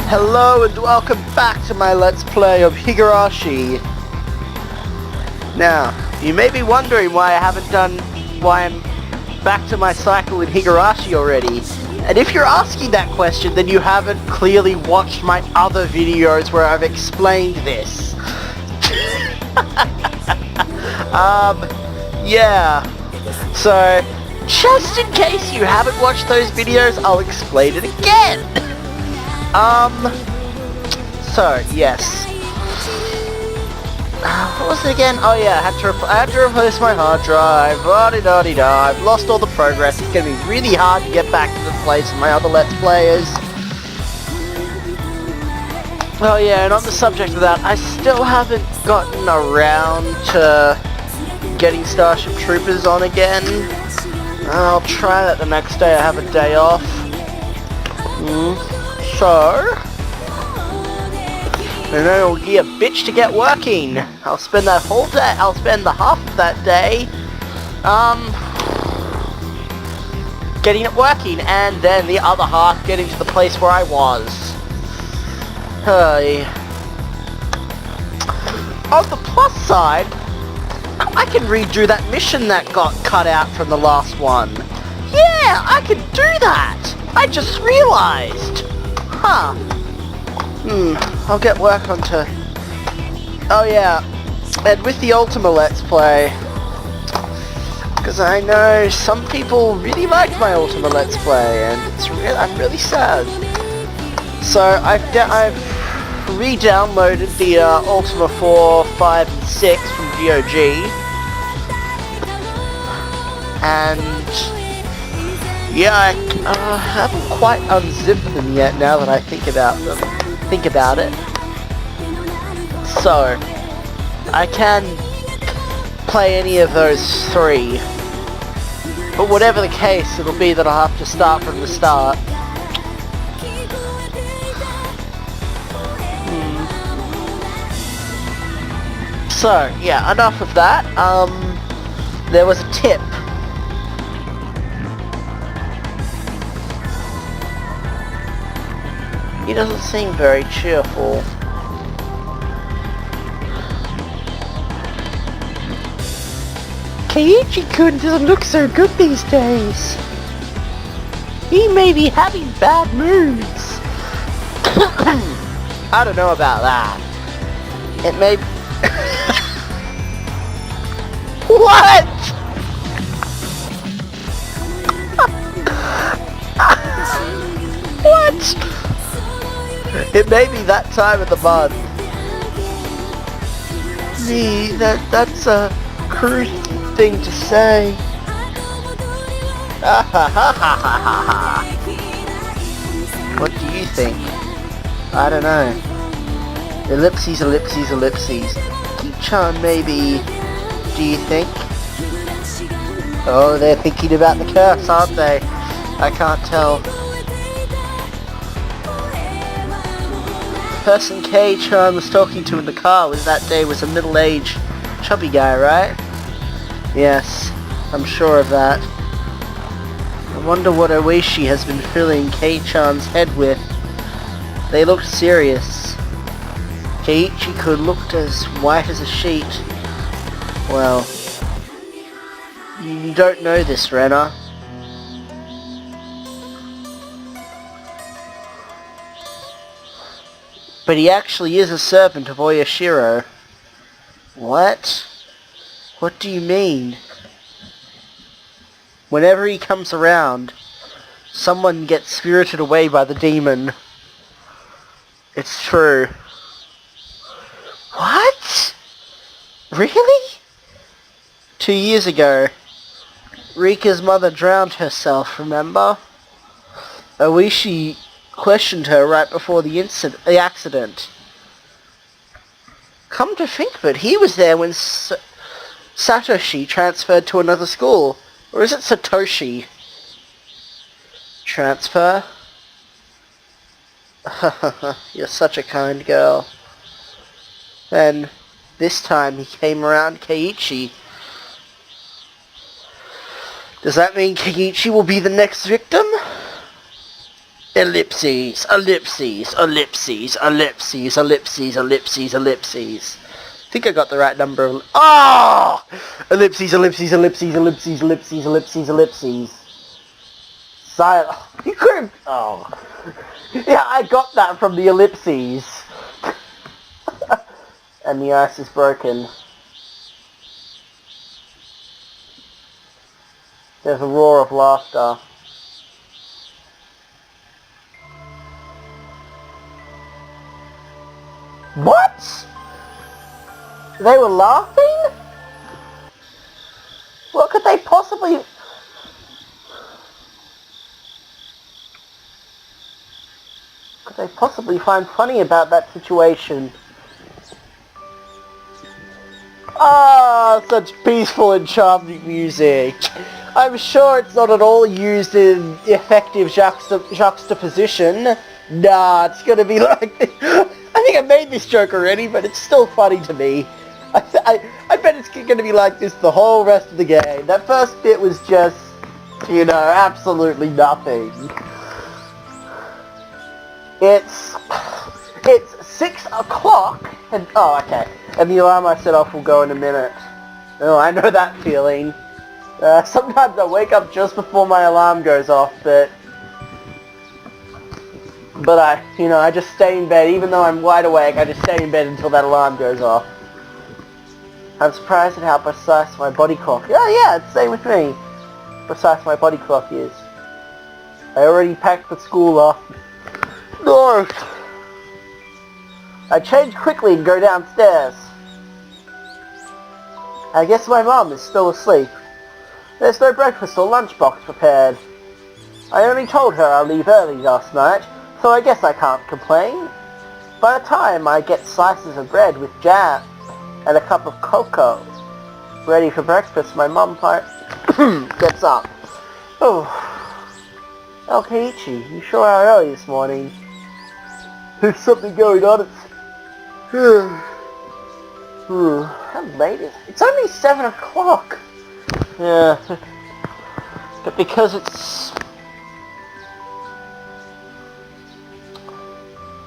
Hello and welcome back to my Let's Play of Higurashi. Now, you may be wondering why I'm back to my cycle in Higurashi already. And if you're asking that question, then you haven't clearly watched my other videos where I've explained this. Yeah. So, just in case you haven't watched those videos, I'll explain it again. So, yes. What was it again? Oh yeah, I had to replace my hard drive, la-di-da-di-da. I've lost all the progress. It's gonna be really hard to get back to the place of my other Let's Players. Oh yeah, and on the subject of that, I still haven't gotten around to getting Starship Troopers on again. I'll try that the next day I have a day off. So, and then it'll be a bitch to get working. I'll spend that whole day, I'll spend the half of that day, getting it working, and then the other half getting to the place where I was. Hey. On the plus side, I can redo that mission that got cut out from the last one. Yeah, I can do that! I just realized! Huh. I'll get work onto... Oh yeah, and with the Ultima Let's Play, because I know some people really liked my Ultima Let's Play, and I'm really sad. So I've re-downloaded the Ultima 4, 5, and 6 from GOG, and yeah, I haven't quite unzipped them yet now that I think about it. So, I can play any of those three. But whatever the case, it'll be that I'll have to start from the start. So, yeah, enough of that. There was a tip. He doesn't seem very cheerful. Keiichi-kun doesn't look so good these days. He may be having bad moods. I don't know about that. It may... What?! What?! It may be that time of the month. Me, that's a crude thing to say. What do you think? I don't know. Ellipses. Ki-chan, maybe. Do you think? Oh, they're thinking about the curse, aren't they? I can't tell. The person K-chan was talking to in the car that day was a middle-aged, chubby guy, right? Yes, I'm sure of that. I wonder what Oishi has been filling K-chan's head with. They looked serious. Keiichi-kun looked as white as a sheet. Well, you don't know this, Renna. But he actually is a servant of Oyashiro. What? What do you mean? Whenever he comes around, someone gets spirited away by the demon. It's true. What? Really? 2 years ago, Rika's mother drowned herself, remember? Oishi questioned her right before the accident. Come to think of it, he was there when Satoshi transferred to another school. Or is it Satoshi? Transfer? You're such a kind girl. Then, this time he came around Keiichi. Does that mean Keiichi will be the next victim? Ellipses, ellipses, ellipses, ellipses, ellipses, ellipses, ellipses. I think I got the right number of... Oh! Ellipses, ellipses, ellipses, ellipses, ellipses, ellipses, ellipses. You could have... Oh. Yeah, I got that from the ellipses. And the ice is broken. There's a roar of laughter. What? They were laughing? What could they possibly... Could they possibly find funny about that situation? Ah, such peaceful and charming music. I'm sure it's not at all used in effective juxtaposition. Nah, it's gonna be like... I think I made this joke already, but it's still funny to me. I bet it's gonna be like this the whole rest of the game. That first bit was just, you know, absolutely nothing. It's 6 o'clock, and oh, okay. And the alarm I set off will go in a minute. Oh, I know that feeling. Sometimes I wake up just before my alarm goes off, but I just stay in bed. Even though I'm wide awake, I just stay in bed until that alarm goes off. I'm surprised at how precise my body clock is. Oh yeah, it's the same with me. Precise my body clock is. I already packed for school off. No! I change quickly and go downstairs. I guess my mom is still asleep. There's no breakfast or lunchbox prepared. I only told her I'll leave early last night, so I guess I can't complain. By the time I get slices of bread with jam and a cup of cocoa ready for breakfast, my mom gets up. Oh, Keiichi, you sure are early this morning. There's something going on. How late is it? It's only 7 o'clock. Yeah, but because it's...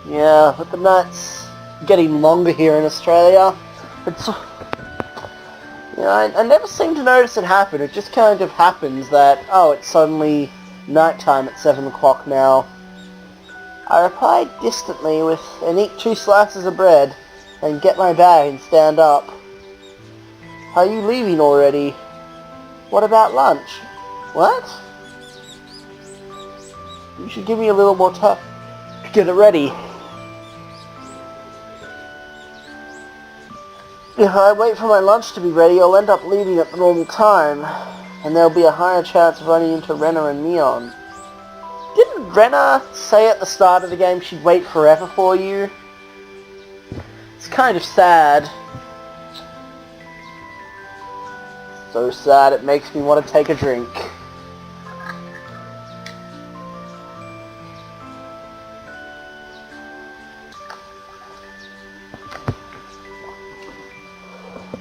Yeah, but the night's getting longer here in Australia. It's... I never seem to notice it happen. It just kind of happens that, oh, it's suddenly nighttime at 7 o'clock now. I replied distantly with and eat 2 slices of bread and get my bag and stand up. Are you leaving already? What about lunch? What? You should give me a little more time to get it ready. If I wait for my lunch to be ready, I'll end up leaving at the normal time, and there'll be a higher chance of running into Renna and Neon. Didn't Renna say at the start of the game she'd wait forever for you? It's kind of sad. So sad it makes me want to take a drink.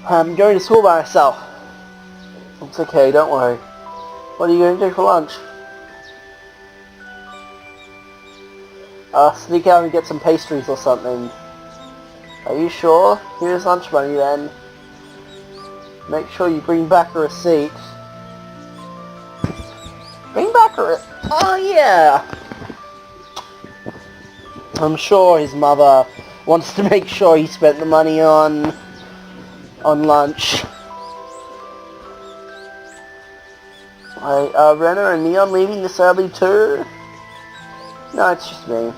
I'm going to school by myself. It's okay, don't worry. What are you going to do for lunch? Sneak out and get some pastries or something. Are you sure? Here's lunch money then. Make sure you bring back a receipt. Bring back a Oh yeah! I'm sure his mother wants to make sure he spent the money on lunch. Are Renna and Neon leaving this early too? No, it's just me.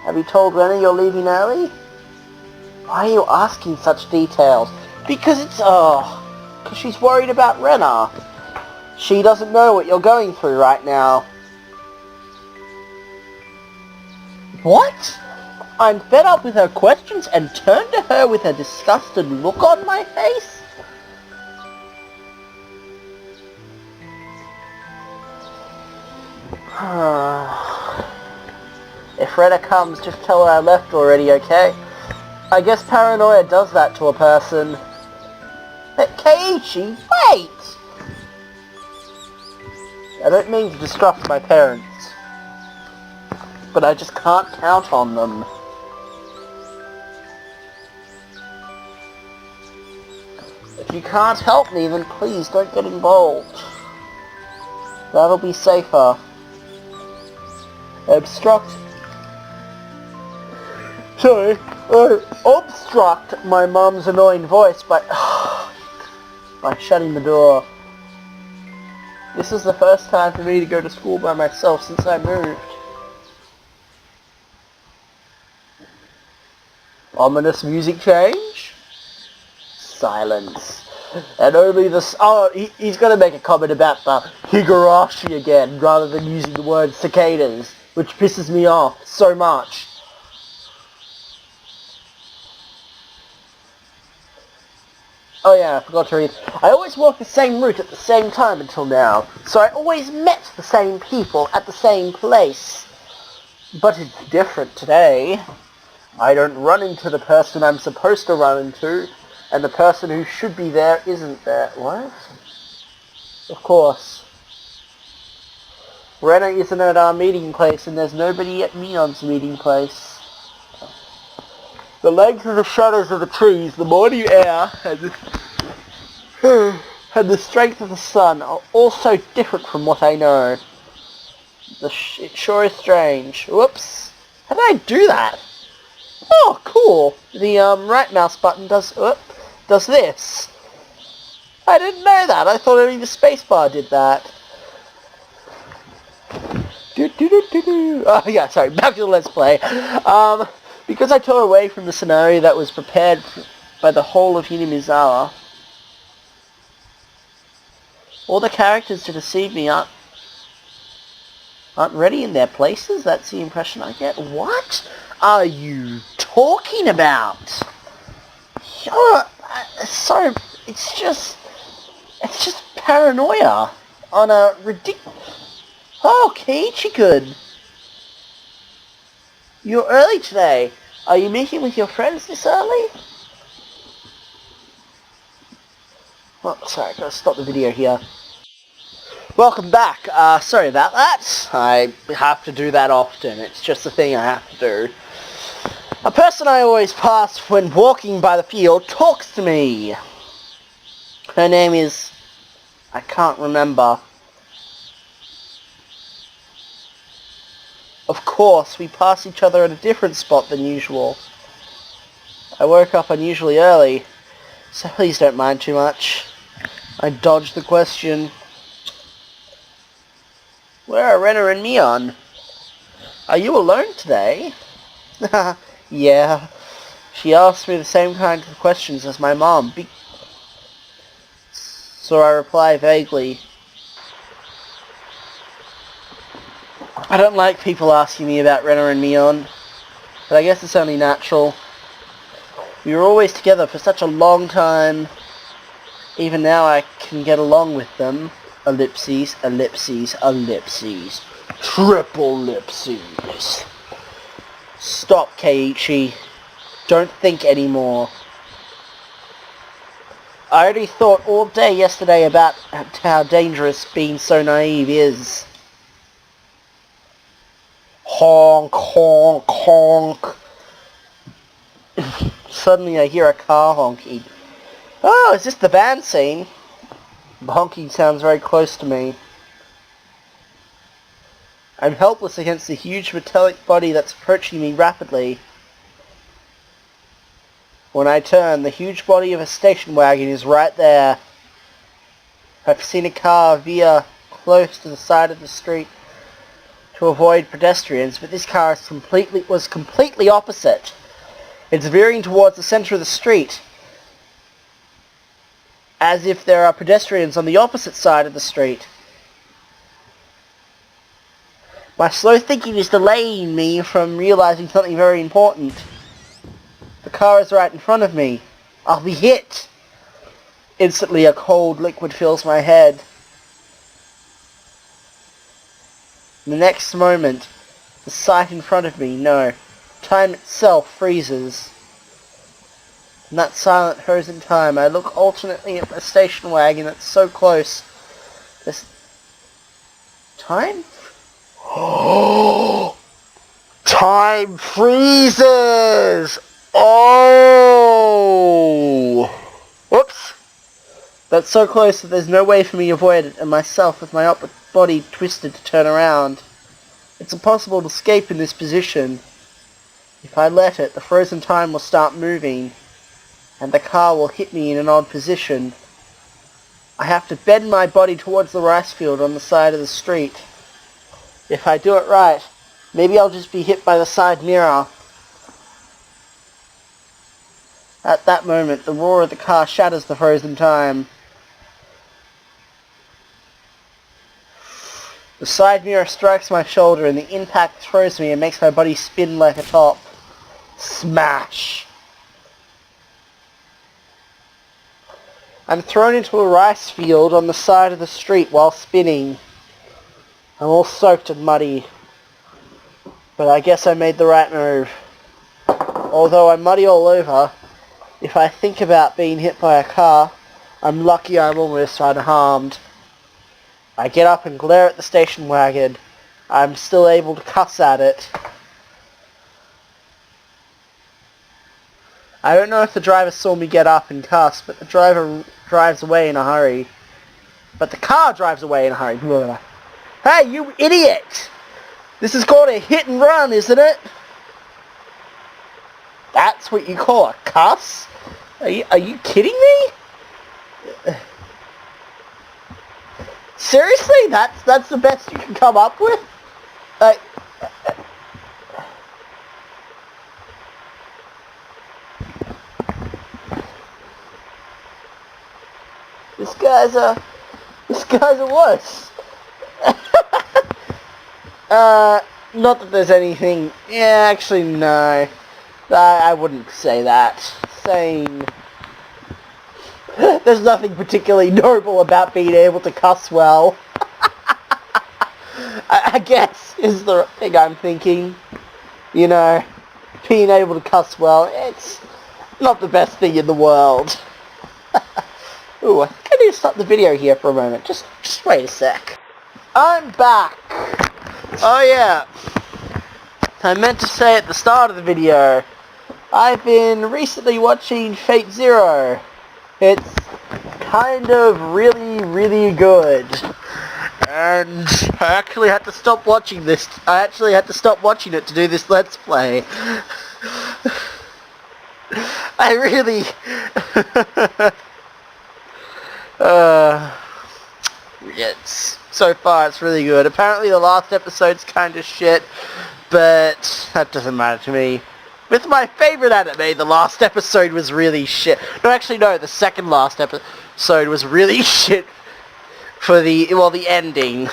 Have you told Renna you're leaving early? Why are you asking such details? Because it's, because she's worried about Renna. She doesn't know what you're going through right now. What? I'm fed up with her questions and turned to her with a disgusted look on my face? If Renna comes, just tell her I left already, okay? I guess paranoia does that to a person. Hey, Keiichi, wait! I don't mean to distrust my parents. but I just can't count on them. If you can't help me, then please don't get involved. That'll be safer. Obstruct my mum's annoying voice by shutting the door. This is the first time for me to go to school by myself since I moved. Ominous music change. Silence. And only the... Oh, he's going to make a comment about the Higurashi again, rather than using the word cicadas, which pisses me off so much. Oh yeah, I forgot to read. I always walked the same route at the same time until now, so I always met the same people at the same place. But it's different today. I don't run into the person I'm supposed to run into, and the person who should be there isn't there. What? Of course. Rena isn't at our meeting place, and there's nobody at Mion's meeting place. The length of the shadows of the trees, the morning air, and the strength of the sun are all so different from what I know. It sure is strange. Whoops. How did I do that? Oh, cool. The right mouse button does this. I didn't know that. I thought only the spacebar did that. Oh yeah, sorry. Back to the Let's Play. Because I tore away from the scenario that was prepared by the whole of Hinamizawa, all the characters to deceive me aren't ready in their places? That's the impression I get. What are you talking about? So, it's just paranoia on a ridiculous... Oh, Keiichi-kun. You're early today. Are you meeting with your friends this early? Oh, sorry, I've got to stop the video here. Welcome back. Sorry about that. I have to do that often. It's just a thing I have to do. A person I always pass when walking by the field talks to me. Her name is... I can't remember. Of course, we pass each other at a different spot than usual. I woke up unusually early, so please don't mind too much. I dodged the question. Where are Rena and Mion? Are you alone today? Yeah. She asked me the same kind of questions as my mom. So I reply vaguely. I don't like people asking me about Rena and Mion, but I guess it's only natural. We were always together for such a long time. Even now I can get along with them. Ellipses, ellipses, ellipses. Triple ellipses. Stop, Keiichi. Don't think anymore. I already thought all day yesterday about how dangerous being so naive is. Honk, honk, honk. Suddenly I hear a car honking. Oh, is this the band scene? The honking sounds very close to me. I'm helpless against the huge metallic body that's approaching me rapidly. When I turn, the huge body of a station wagon is right there. I've seen a car veer close to the side of the street to avoid pedestrians, but this car was completely opposite. It's veering towards the center of the street, as if there are pedestrians on the opposite side of the street. My slow thinking is delaying me from realizing something very important. The car is right in front of me. I'll be hit. Instantly a cold liquid fills my head. The next moment, the sight in front of me, no, time itself freezes. In that silent frozen time, I look alternately at my station wagon that's so close. This... Time? Time freezes! Oh! Whoops! That's so close that there's no way for me to avoid it, and myself with my upper body twisted to turn around. It's impossible to escape in this position. If I let it, the frozen time will start moving, and the car will hit me in an odd position. I have to bend my body towards the rice field on the side of the street. If I do it right, maybe I'll just be hit by the side mirror. At that moment, the roar of the car shatters the frozen time. The side mirror strikes my shoulder and the impact throws me and makes my body spin like a top. Smash! I'm thrown into a rice field on the side of the street while spinning. I'm all soaked and muddy. But I guess I made the right move. Although I'm muddy all over, if I think about being hit by a car, I'm lucky I'm almost unharmed. I get up and glare at the station wagon. I'm still able to cuss at it. I don't know if the driver saw me get up and cuss, but the driver drives away in a hurry. But the car drives away in a hurry. Hey, you idiot! This is called a hit and run, isn't it? That's what you call a cuss? Are you kidding me? Seriously? That's the best you can come up with? This guy's a wuss. Not that there's anything... Yeah, actually, no. I wouldn't say that. Saying... There's nothing particularly noble about being able to cuss well. I guess is the thing I'm thinking. You know, being able to cuss well, it's not the best thing in the world. Ooh, I think I need to stop the video here for a moment. Just wait a sec. I'm back. Oh yeah. I meant to say at the start of the video, I've been recently watching Fate Zero. It's kind of really, really good. And I actually had to stop watching this. I actually had to stop watching it to do this Let's Play. I really... so far it's really good. Apparently the last episode's kind of shit, but that doesn't matter to me. With my favorite anime, the last episode was really shit. No, actually no, the second last episode was really shit for the ending.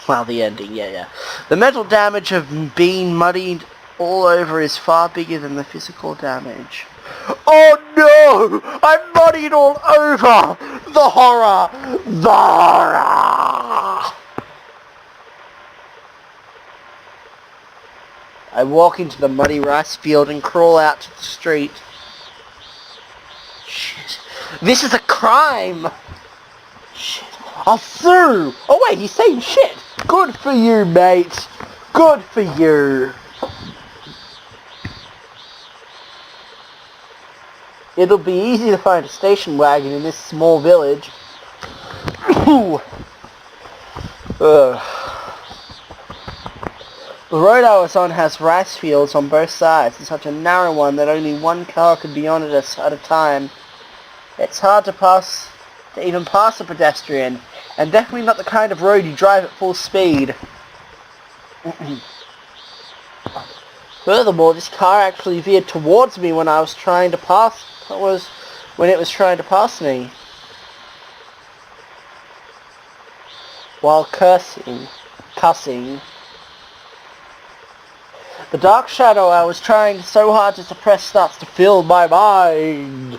Well, the ending, yeah. The mental damage of being muddied all over is far bigger than the physical damage. Oh no! I'm muddied all over! The horror! The horror! I walk into the muddy rice field and crawl out to the street. Shit. This is a crime! Shit. I'll sue! Oh wait, he's saying shit! Good for you, mate! Good for you! It'll be easy to find a station wagon in this small village. Ugh. The road I was on has rice fields on both sides, and such a narrow one that only one car could be on it at a time. It's hard to even pass a pedestrian, and definitely not the kind of road you drive at full speed. Furthermore, this car actually veered towards me when I was trying to pass. When it was trying to pass me. While cussing. The dark shadow I was trying so hard to suppress starts to fill my mind.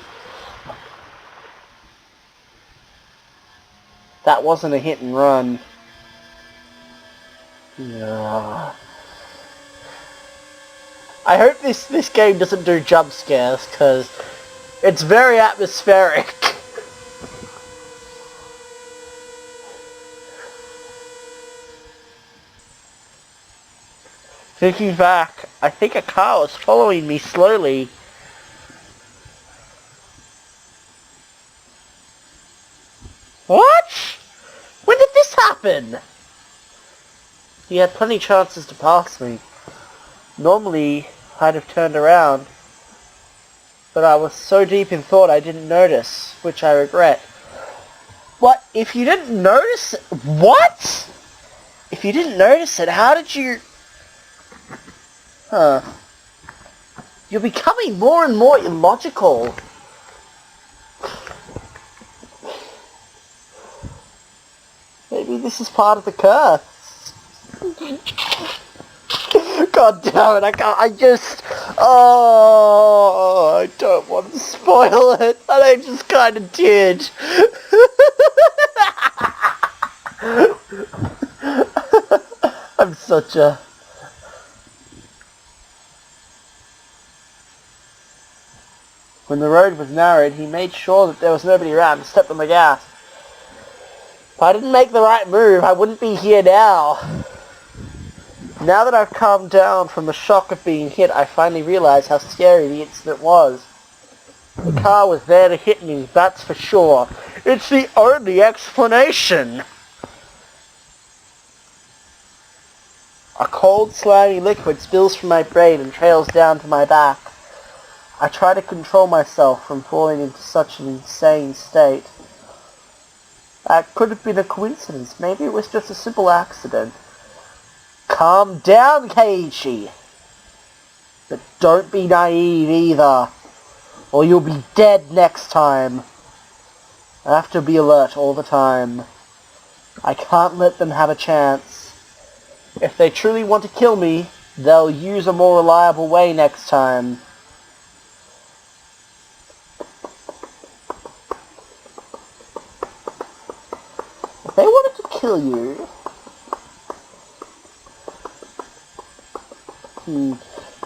That wasn't a hit and run. Yeah. I hope this game doesn't do jump scares, because it's very atmospheric. Thinking back, I think a car was following me slowly. What? When did this happen? He had plenty of chances to pass me. Normally, I'd have turned around, but I was so deep in thought I didn't notice, which I regret. What? If you didn't notice it? What? If you didn't notice it, how did you... Huh. You're becoming more and more illogical. Maybe this is part of the curse. God damn it, I don't want to spoil it, and I just kind of did. I'm such a... When the road was narrowed, he made sure that there was nobody around and stepped on the gas. If I didn't make the right move, I wouldn't be here now. Now that I've calmed down from the shock of being hit, I finally realize how scary the incident was. The car was there to hit me, that's for sure. It's the only explanation. A cold, slimy liquid spills from my brain and trails down to my back. I try to control myself from falling into such an insane state. That could have been a coincidence. Maybe it was just a simple accident. Calm down, Keiichi. But don't be naive either, or you'll be dead next time. I have to be alert all the time. I can't let them have a chance. If they truly want to kill me, they'll use a more reliable way next time. If they wanted to kill you...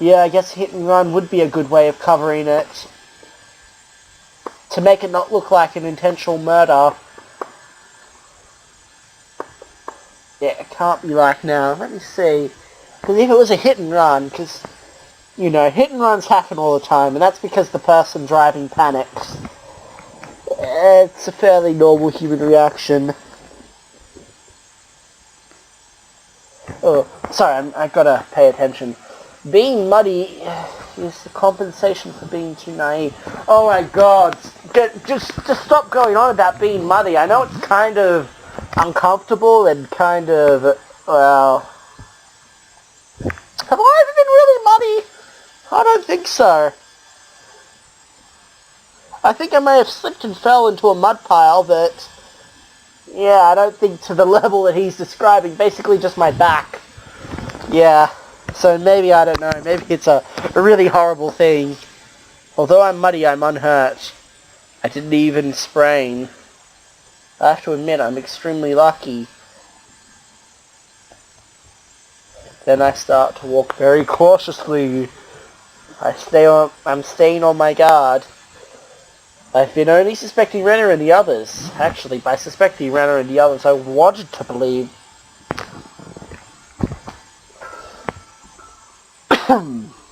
Yeah, I guess hit and run would be a good way of covering it. To make it not look like an intentional murder. Yeah, it can't be like now. Let me see. Because if it was a hit and run, because, you know, hit and runs happen all the time, and that's because the person driving panics. It's a fairly normal human reaction. Oh, sorry, I gotta pay attention. Being muddy is the compensation for being too naive. Oh my god, just stop going on about being muddy. I know it's kind of uncomfortable and kind of, well... Have I ever been really muddy? I don't think so. I think I may have slipped and fell into a mud pile, but... Yeah, I don't think to the level that he's describing. Basically just my back. Yeah. So maybe, I don't know, maybe it's a really horrible thing. Although I'm muddy, I'm unhurt. I didn't even sprain. I have to admit, I'm extremely lucky. Then I start to walk very cautiously. I'm staying on my guard. I've been only suspecting Renner and the others. Actually, by suspecting Renner and the others, I wanted to believe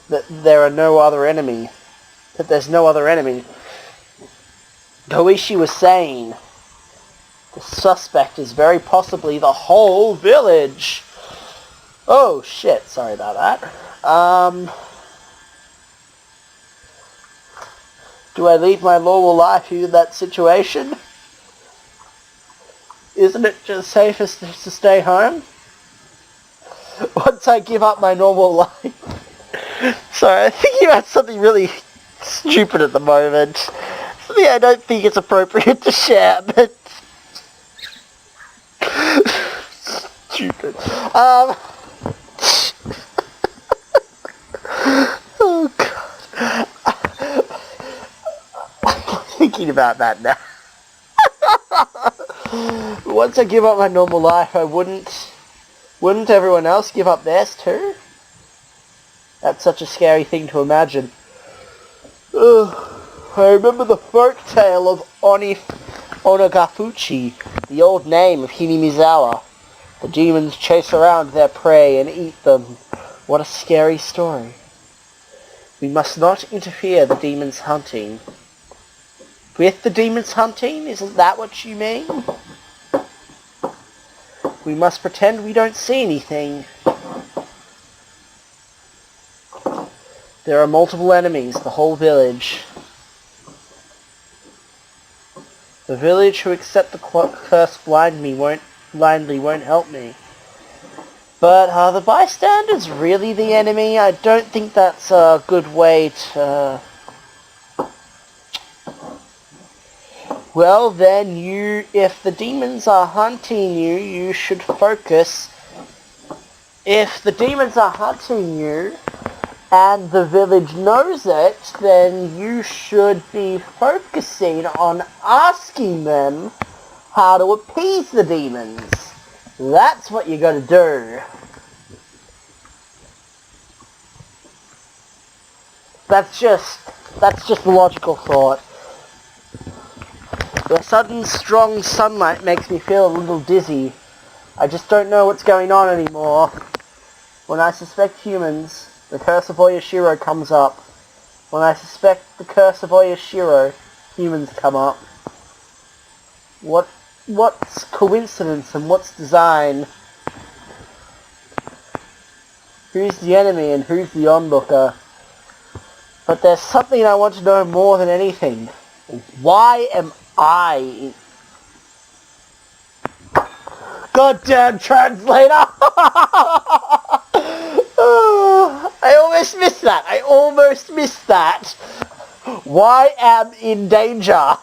that there are no other enemy. That there's no other enemy. Koichi was saying the suspect is very possibly the whole village. Oh shit, sorry about that. Do I lead my normal life in that situation? Isn't it just safest to stay home? Once I give up my normal life. Sorry, I'm thinking about something really stupid at the moment. Something I don't think it's appropriate to share, but... Stupid. Oh god. I'm thinking about that now. Once I give up my normal life, I wouldn't everyone else give up theirs too? That's such a scary thing to imagine. I remember the folk tale of Onagafuchi, the old name of Hinamizawa. The demons chase around their prey and eat them. What a scary story. We must not interfere the demons hunting. With the demons hunting? Isn't that what you mean? We must pretend we don't see anything. There are multiple enemies, the whole village. The village who accept the curse blindly won't help me. But are the bystanders really the enemy? I don't think that's a good way to... Well then, if the demons are hunting you, you should focus. If the demons are hunting you, and the village knows it, then you should be focusing on asking them how to appease the demons. That's what you gotta do. That's just a logical thought. The sudden strong sunlight makes me feel a little dizzy. I just don't know what's going on anymore. When I suspect humans, the curse of Oyashiro comes up. When I suspect the curse of Oyashiro, humans come up. What's coincidence and what's design? Who's the enemy and who's the onlooker? But there's something I want to know more than anything. Why am I... Goddamn translator! I almost missed that. Why am in danger?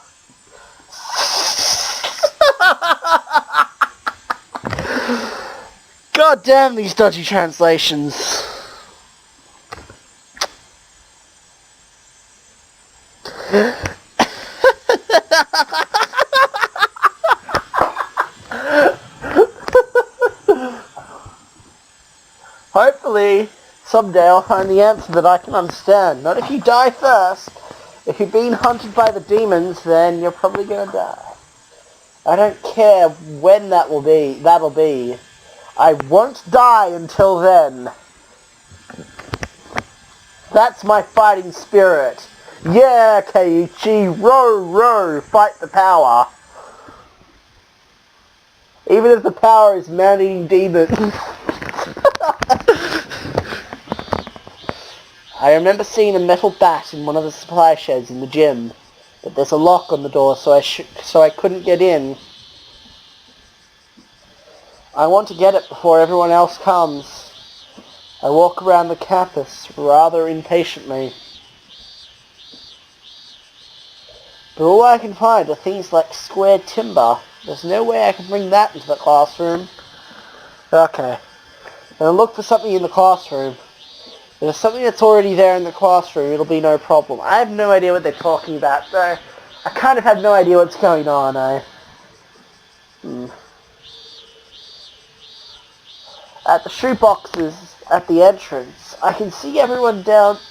God damn these dodgy translations. Hopefully, someday I'll find the answer that I can understand. Not if you die first. If you're being hunted by the demons, then you're probably gonna die. I don't care when that'll be. I won't die until then. That's my fighting spirit. Yeah, Keiichi, row, fight the power. Even if the power is man-eating demons. I remember seeing a metal bat in one of the supply sheds in the gym, but there's a lock on the door, so I couldn't get in. I want to get it before everyone else comes. I walk around the campus rather impatiently. But all I can find are things like squared timber. There's no way I can bring that into the classroom. Okay. I'll look for something in the classroom. If there's something that's already there in the classroom, it'll be no problem. I have no idea what they're talking about, though. I kind of have no idea what's going on, At the shoe boxes at the entrance, I can see everyone else's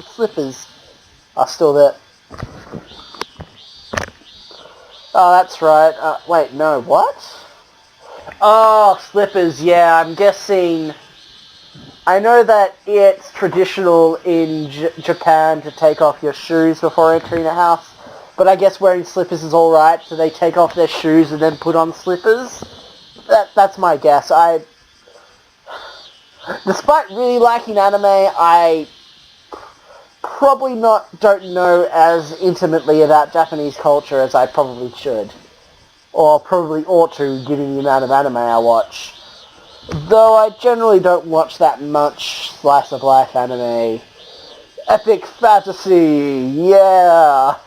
slippers are still there. Oh, that's right. Wait, no, what? Oh, slippers, yeah, I'm guessing... I know that it's traditional in Japan to take off your shoes before entering a house, but I guess wearing slippers is alright, so they take off their shoes and then put on slippers. That's my guess. Despite really liking anime, I probably don't know as intimately about Japanese culture as I probably should. Or probably ought to, given the amount of anime I watch. Though I generally don't watch that much slice of life anime. Epic fantasy, yeah!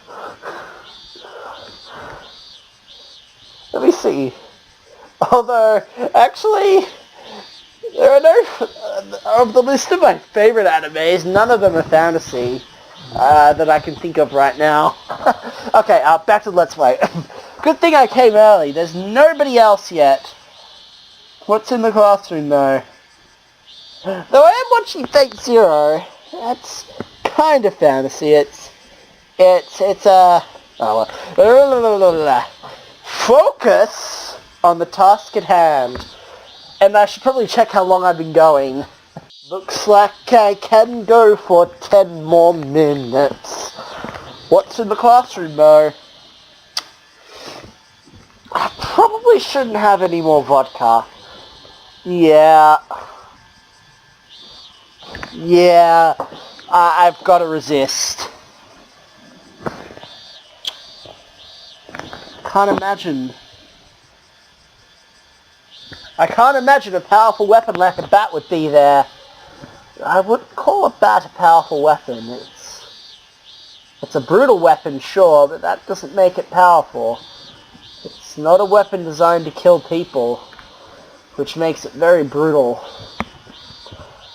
Let me see. Although, actually, there are no... of the list of my favorite animes, none of them are fantasy that I can think of right now. Okay, back to Let's Play. Good thing I came early. There's nobody else yet. What's in the classroom, though? Though I am watching Fate Zero. That's kind of fantasy. It's focus on the task at hand. And I should probably check how long I've been going. Looks like I can go for 10 more minutes. What's in the classroom, though? I probably shouldn't have any more vodka. Yeah. Yeah. I've got to resist. I can't imagine a powerful weapon like a bat would be there. I wouldn't call a bat a powerful weapon. It's a brutal weapon, sure, but that doesn't make it powerful. It's not a weapon designed to kill people, which makes it very brutal.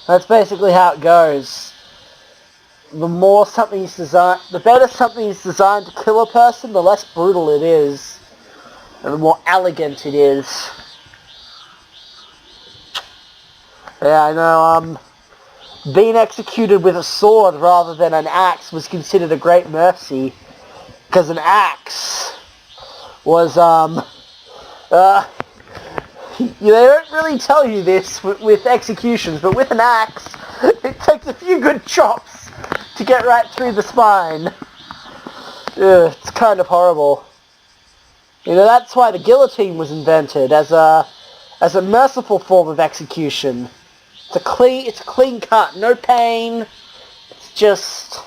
That's basically how it goes. The better something's designed to kill a person, the less brutal it is, and the more elegant it is. Yeah, I know, being executed with a sword rather than an axe was considered a great mercy, because an axe was, they don't really tell you this with executions, but with an axe, it takes a few good chops to get right through the spine. Ugh, it's kind of horrible. You know, that's why the guillotine was invented, as a merciful form of execution. It's a clean cut, no pain. It's just...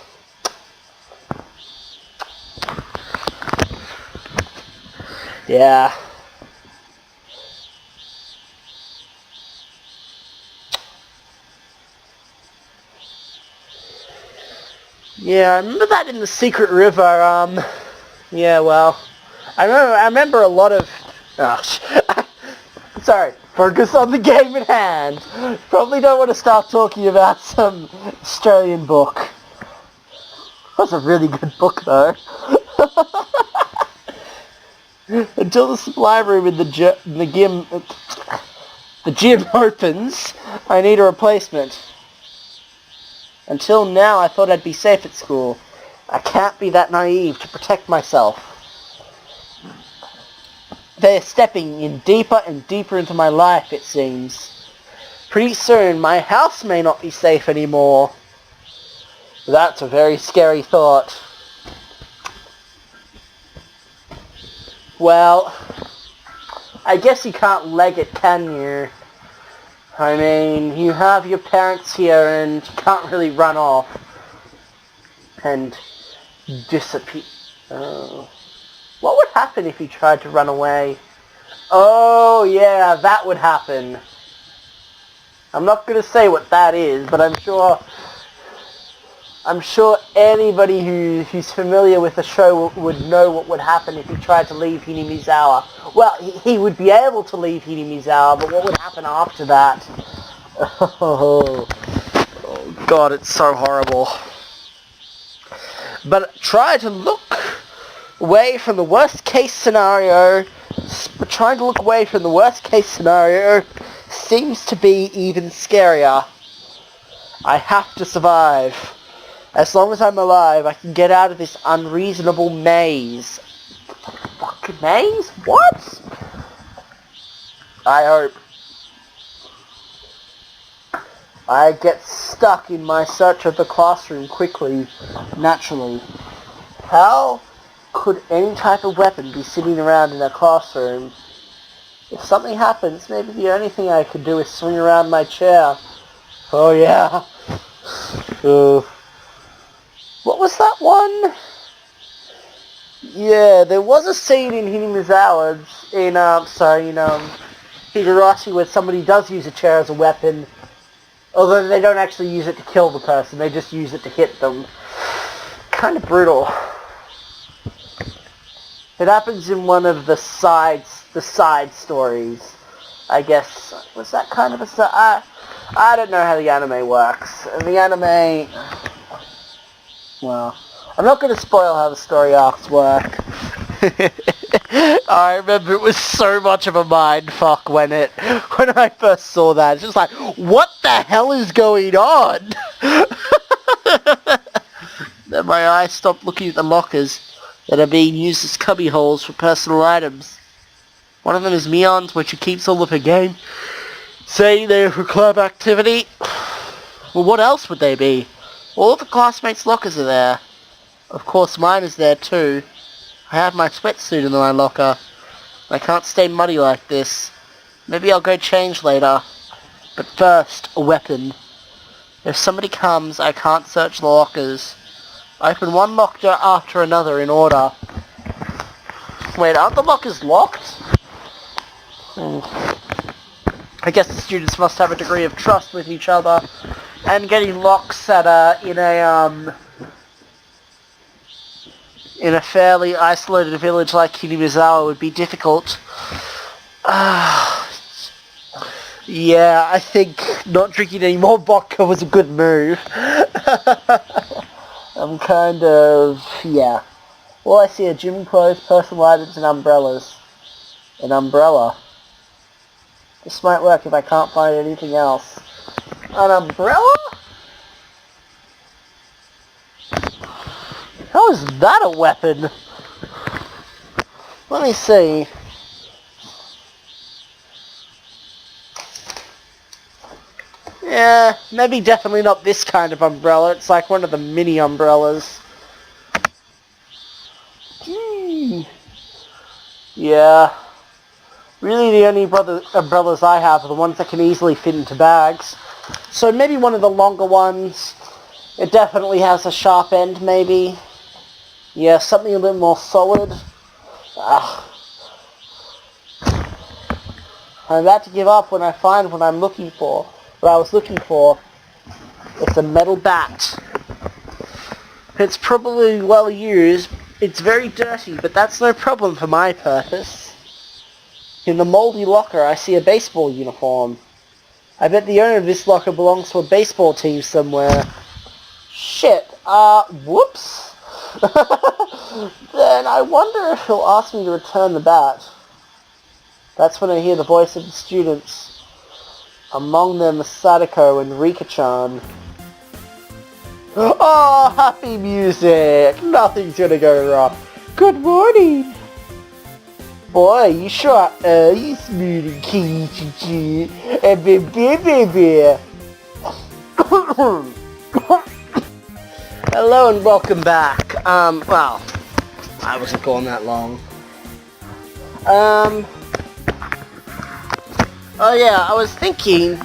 yeah. Yeah, I remember that in the Secret River, yeah, well, I remember a lot of, sorry, focus on the game at hand. Probably don't want to start talking about some Australian book. That's a really good book, though. Until the supply room in the gym opens, I need a replacement. Until now, I thought I'd be safe at school. I can't be that naive to protect myself. They're stepping in deeper and deeper into my life, it seems. Pretty soon, my house may not be safe anymore. That's a very scary thought. Well, I guess you can't leg it, can you? I mean, you have your parents here and you can't really run off and disappear. Oh. What would happen if you tried to run away? Oh yeah, that would happen. I'm not going to say what that is, but I'm sure anybody who's familiar with the show would know what would happen if he tried to leave Hinamizawa. Well, he would be able to leave Hinamizawa, but what would happen after that? Oh God, it's so horrible. But try to look away from the worst case scenario. Trying to look away from the worst case scenario seems to be even scarier. I have to survive. As long as I'm alive, I can get out of this unreasonable maze. Fucking maze? What? I hope. I get stuck in my search of the classroom quickly, naturally. How could any type of weapon be sitting around in a classroom? If something happens, maybe the only thing I could do is swing around my chair. Oh yeah. What was that one? Yeah, there was a scene in Hinamizawa's, in Higurashi, where somebody does use a chair as a weapon, although they don't actually use it to kill the person, they just use it to hit them. Kind of brutal. It happens in one of the side stories, I guess. Was that kind of a side? I don't know how the anime works. The anime... well, I'm not going to spoil how the story arcs work. I remember it was so much of a mindfuck when I first saw that. It's just like, what the hell is going on? Then my eyes stopped looking at the lockers that are being used as cubby holes for personal items. One of them is Mion's, where she keeps all of her Say there for club activity? Well, what else would they be? All of the classmates' lockers are there. Of course, mine is there too. I have my sweatsuit in my locker. I can't stay muddy like this. Maybe I'll go change later. But first, a weapon. If somebody comes, I can't search the lockers. Open one locker after another in order. Wait, aren't the lockers locked? I guess the students must have a degree of trust with each other. And getting locks at in a fairly isolated village like Kinimizawa would be difficult. Yeah, I think not drinking any more vodka was a good move. I'm kind of, yeah. All I see are gym clothes, personal items, and umbrellas. An umbrella. This might work if I can't find anything else. An umbrella? How is that a weapon? Let me see. Yeah, maybe definitely not this kind of umbrella. It's like one of the mini umbrellas. Yeah. Really the only umbrellas I have are the ones that can easily fit into bags. So maybe one of the longer ones. It definitely has a sharp end, maybe. Yeah, something a little more solid. I'm about to give up when I find what I'm looking for. What I was looking for. It's a metal bat. It's probably well used. It's very dirty, but that's no problem for my purpose. In the moldy locker, I see a baseball uniform. I bet the owner of this locker belongs to a baseball team somewhere. Shit, whoops. Then I wonder if he'll ask me to return the bat. That's when I hear the voice of the students. Among them, Sadako and Rika-chan. Oh, happy music! Nothing's gonna go wrong. Good morning! Boy, you sure are smooth and Kiichi. Hello and welcome back. Well, I wasn't gone that long. Oh yeah, I was thinking,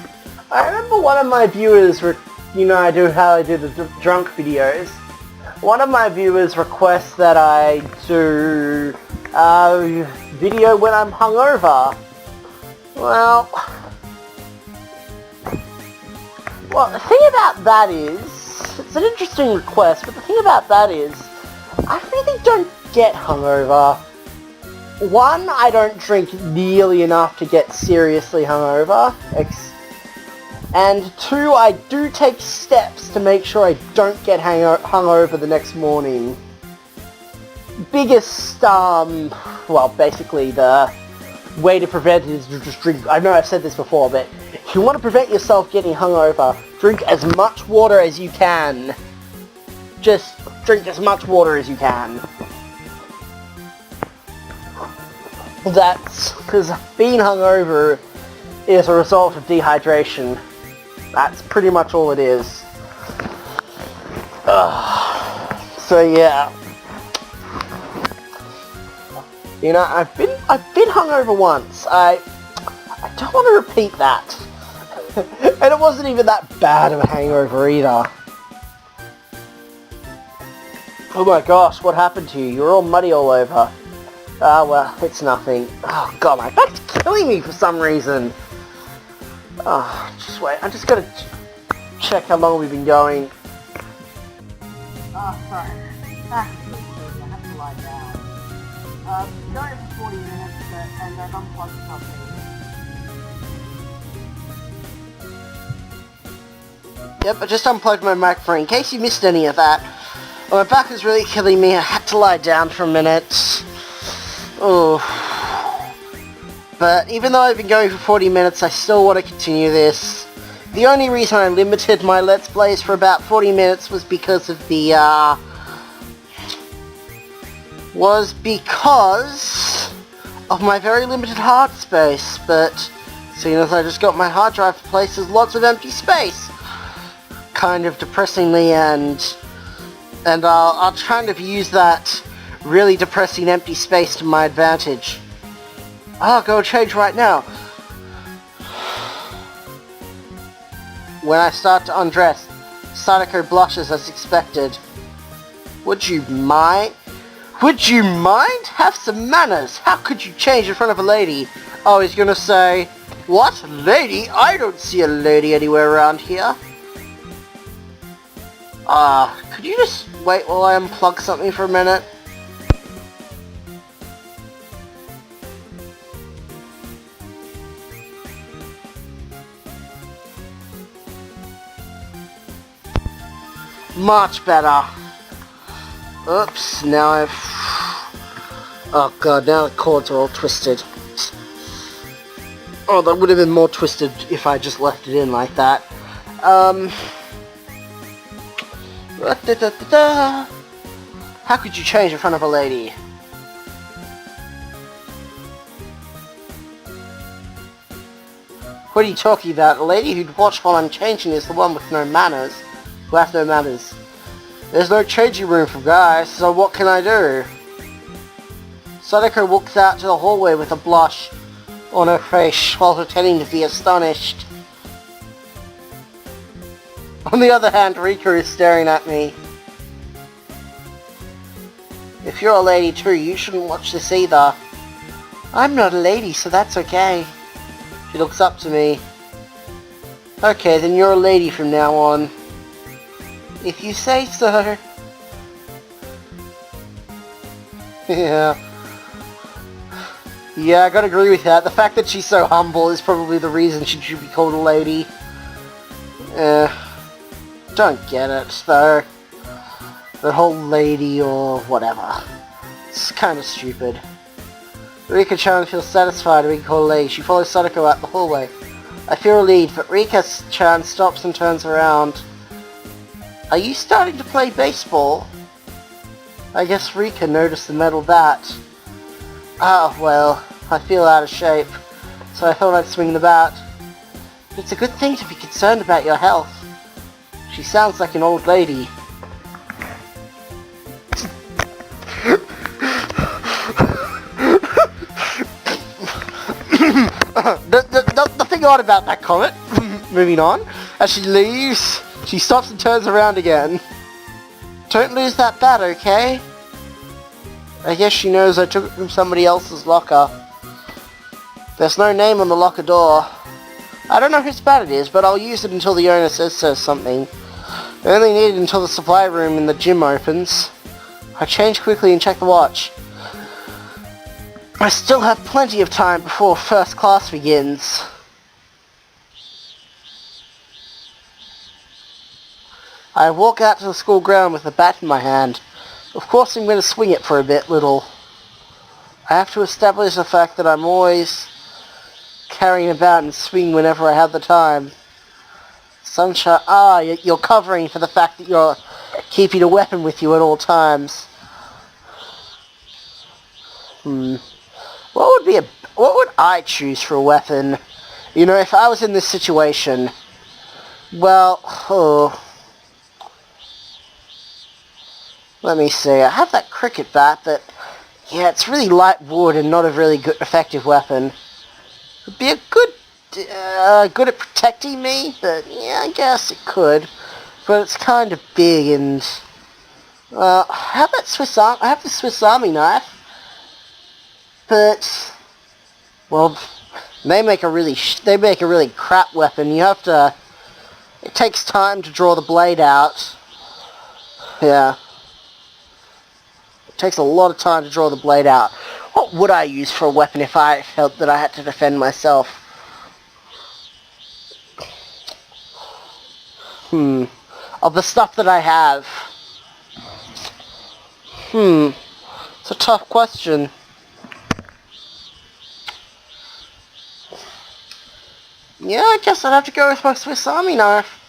I remember one of my viewers, I do the drunk videos. One of my viewers requests that I do a video when I'm hungover. Well, the thing about that is, it's an interesting request, but the thing about that is, I really don't get hungover. One, I don't drink nearly enough to get seriously hungover. And two, I do take steps to make sure I don't get hungover the next morning. Biggest, basically the way to prevent it is to just drink. I know I've said this before, but if you want to prevent yourself getting hungover, drink as much water as you can. Just drink as much water as you can. That's because being hungover is a result of dehydration. That's pretty much all it is. So yeah. I've been hungover once. I don't want to repeat that. And it wasn't even that bad of a hangover either. Oh my gosh, what happened to you? You're all muddy all over. Ah, well, it's nothing. Oh god, my back's killing me for some reason. Oh, just wait. I'm just gonna check how long we've been going. Oh, sorry. I have to lie down. Going for 40 minutes, and then unplug something. Yep, I just unplugged my microphone in case you missed any of that. Well, my back is really killing me. I had to lie down for a minute. Oh. But even though I've been going for 40 minutes, I still want to continue this. The only reason I limited my Let's Plays for about 40 minutes was because of the, my very limited heart space, but Seeing as I just got my hard drive replaced, there's lots of empty space. Kind of depressingly, and I'll kind of use that really depressing empty space to my advantage. I'll go change right now. When I start to undress, Sadako blushes as expected. Would you mind? Would you mind? Have some manners. How could you change in front of a lady? Oh, he's gonna say, what? Lady? I don't see a lady anywhere around here. Could you just wait while I unplug something for a minute? Much better. Oops, now I've... Oh god, now the cords are all twisted. Oh, that would have been more twisted if I just left it in like that. How could you change in front of a lady? What are you talking about? A lady who'd watch while I'm changing is the one with no manners. Who have no manners. There's no changing room for guys, so what can I do? Sadako walks out to the hallway with a blush on her face while pretending to be astonished. On the other hand, Rika is staring at me. If you're a lady too, you shouldn't watch this either. I'm not a lady, so that's okay. She looks up to me. Okay, then you're a lady from now on. If you say so. Yeah, I gotta agree with that. The fact that she's so humble is probably the reason she should be called a lady. Don't get it, though. The whole lady or whatever. It's kind of stupid. Rika-chan feels satisfied to be called a lady. She follows Sadako out the hallway. I feel relieved, but Rika-chan stops and turns around. Are you starting to play baseball? I guess Rika noticed the metal bat. Ah, well, I feel out of shape, so I thought I'd swing the bat. It's a good thing to be concerned about your health. She sounds like an old lady. Nothing odd about that comment. Moving on. As she leaves, she stops and turns around again. Don't lose that bat, okay? I guess she knows I took it from somebody else's locker. There's no name on the locker door. I don't know whose bat it is, but I'll use it until the owner says something. I only need it until the supply room in the gym opens. I change quickly and check the watch. I still have plenty of time before first class begins. I walk out to the school ground with the bat in my hand. Of course I'm going to swing it for a bit, little. I have to establish the fact that I'm always carrying about and swing whenever I have the time. Sunshine, you're covering for the fact that you're keeping a weapon with you at all times. What would I choose for a weapon? You know, if I was in this situation, well, let me see. I have that cricket bat, but yeah, it's really light wood and not a really good, effective weapon. It'd be a good at protecting me, but yeah, I guess it could. But it's kind of big and I have that I have the Swiss Army knife, but well, they make a really crap weapon. You have to. It takes time to draw the blade out. Yeah. Takes a lot of time to draw the blade out. What would I use for a weapon if I felt that I had to defend myself? Of the stuff that I have. It's a tough question. Yeah, I guess I'd have to go with my Swiss Army knife.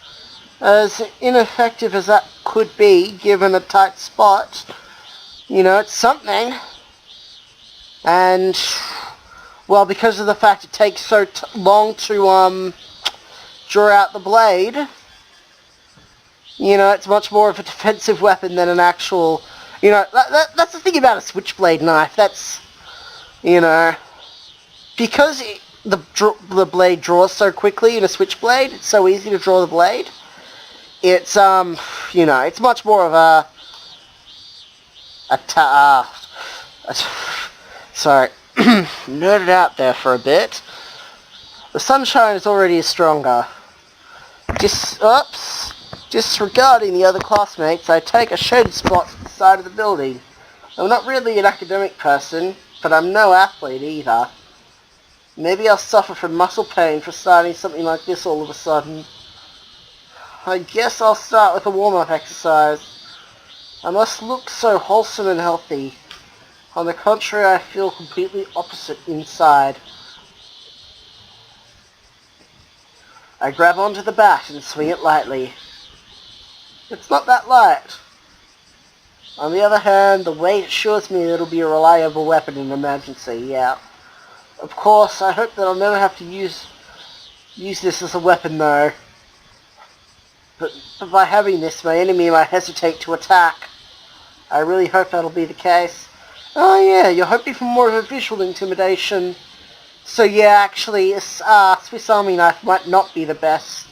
As ineffective as that could be, given a tight spot. You know, it's something. And Well, because of the fact it takes so long to draw out the blade, you know, it's much more of a defensive weapon than an actual, you know, that's the thing about a switchblade knife. That's, you know, because the blade draws so quickly in a switchblade, it's so easy to draw the blade. It's, you know, it's much more of sorry, nerded out there for a bit. The sunshine is already stronger. Disregarding the other classmates, I take a shaded spot to the side of the building. I'm not really an academic person, but I'm no athlete either. Maybe I'll suffer from muscle pain for starting something like this all of a sudden. I guess I'll start with a warm-up exercise. I must look so wholesome and healthy. On the contrary, I feel completely opposite inside. I grab onto the bat and swing it lightly. It's not that light. On the other hand, the weight assures me that it'll be a reliable weapon in an emergency, yeah. Of course, I hope that I'll never have to use this as a weapon though. But by having this, my enemy might hesitate to attack. I really hope that'll be the case. Oh yeah, you're hoping for more of a visual intimidation. So yeah, actually, a Swiss Army knife might not be the best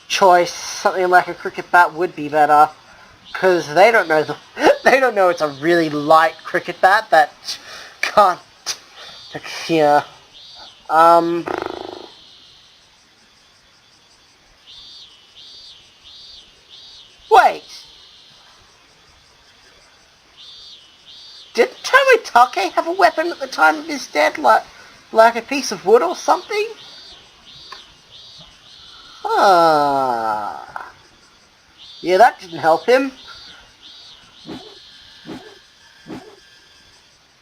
choice. Something like a cricket bat would be better, because they don't know it's a really light cricket bat that can't. Yeah. Wait. Didn't Tomitake have a weapon at the time of his death, like a piece of wood or something? Ah. Yeah, that didn't help him.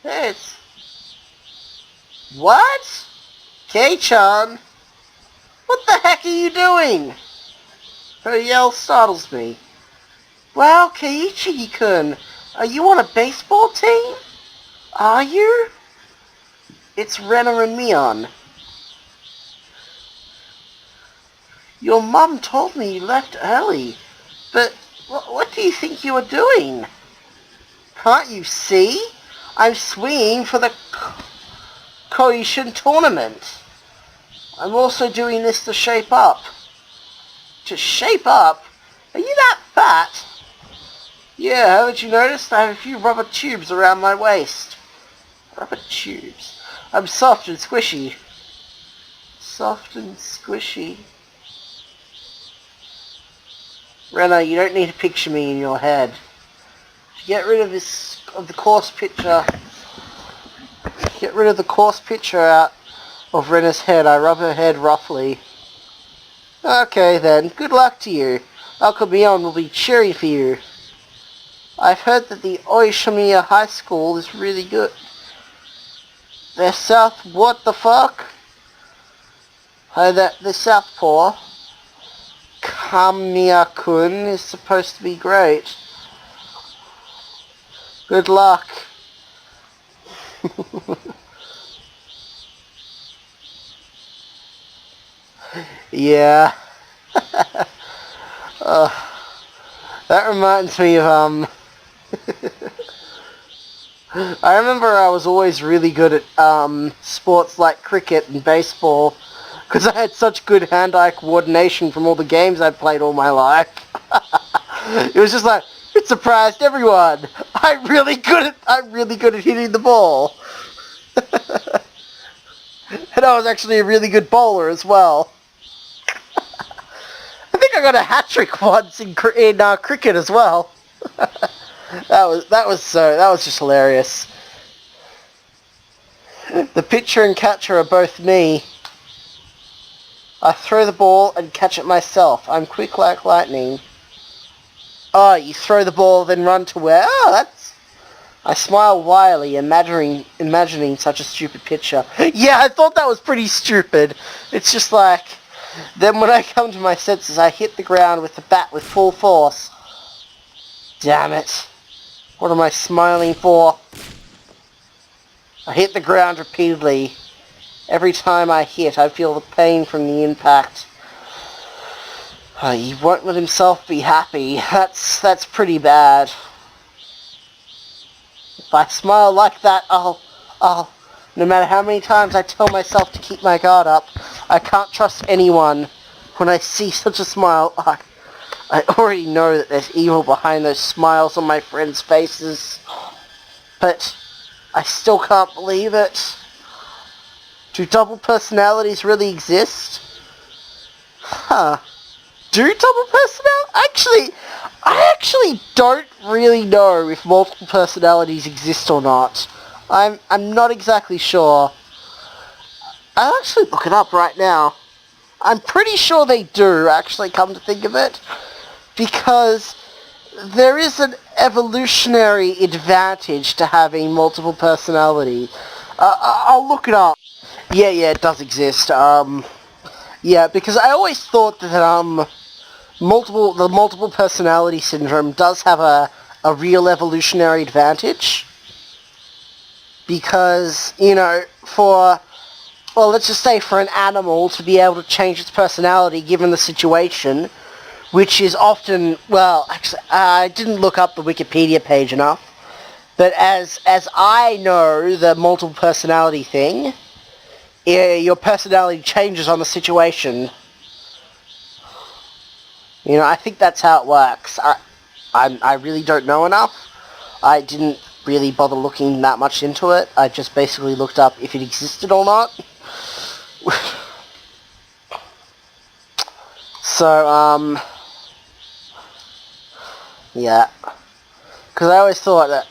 It's... What? Kei-chan? What the heck are you doing? Her yell startles me. Wow, Keiichi-kun, are you on a baseball team? Are you? It's Renner and Mion. Your mum told me you left early, but what do you think you are doing? Can't you see? I'm swinging for the Koishin tournament. I'm also doing this to shape up. To shape up? Are you that fat? Yeah, haven't you noticed? I have a few rubber tubes around my waist. Rubber tubes. I'm soft and squishy. Soft and squishy. Renna, you don't need to picture me in your head. To get rid of the coarse picture out of Renna's head, I rub her head roughly. Okay then, good luck to you. Uncle Mion will be cheering for you. I've heard that the Oishimiya High School is really good. They're what the fuck? The Southpaw. Kamiya-kun is supposed to be great. Good luck. Yeah. That reminds me of, I remember I was always really good at sports like cricket and baseball because I had such good hand-eye coordination from all the games I'd played all my life. It was just like, it surprised everyone. I'm really good at hitting the ball. And I was actually a really good bowler as well. I think I got a hat-trick once in cricket as well. That was just hilarious. The pitcher and catcher are both me. I throw the ball and catch it myself. I'm quick like lightning. Oh, you throw the ball then run to where? Oh, that's... I smile wildly, imagining such a stupid picture. Yeah, I thought that was pretty stupid. It's just like... Then when I come to my senses, I hit the ground with the bat with full force. Damn it. What am I smiling for? I hit the ground repeatedly. Every time I hit, I feel the pain from the impact. He won't let himself be happy. That's pretty bad. If I smile like that, no matter how many times I tell myself to keep my guard up, I can't trust anyone. When I see such a smile, I already know that there's evil behind those smiles on my friends' faces. But I still can't believe it. Do double personalities really exist? Huh. Do double personality? I actually don't really know if multiple personalities exist or not. I'm not exactly sure. I'll actually look it up right now. I'm pretty sure they do, actually, come to think of it. Because there is an evolutionary advantage to having multiple personality. I'll look it up. Yeah, it does exist. Yeah, because I always thought that, the multiple personality syndrome does have a real evolutionary advantage. Because, let's just say for an animal to be able to change its personality given the situation, which is often, actually, I didn't look up the Wikipedia page enough, but as I know the multiple personality thing, your personality changes on the situation. I think that's how it works. I really don't know enough. I didn't really bother looking that much into it. I just basically looked up if it existed or not. So, yeah. Because I always thought that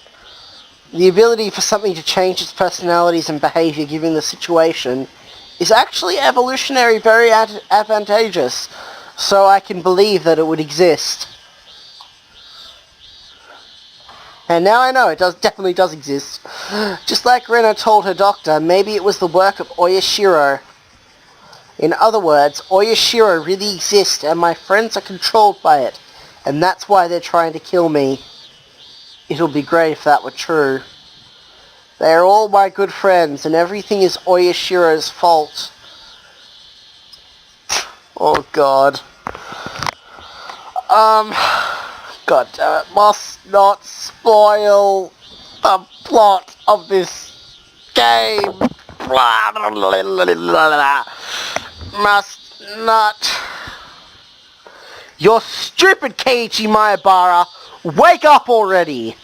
the ability for something to change its personalities and behavior given the situation is actually evolutionary very advantageous. So I can believe that it would exist. And now I know it definitely does exist. Just like Rena told her doctor, maybe it was the work of Oyashiro. In other words, Oyashiro really exists and my friends are controlled by it. And that's why they're trying to kill me. It'll be great if that were true. They are all my good friends and everything is Oyashiro's fault. Oh god. God damn it, must not spoil the plot of this game. Must not. You're stupid, Keiichi Maebara. Wake up already!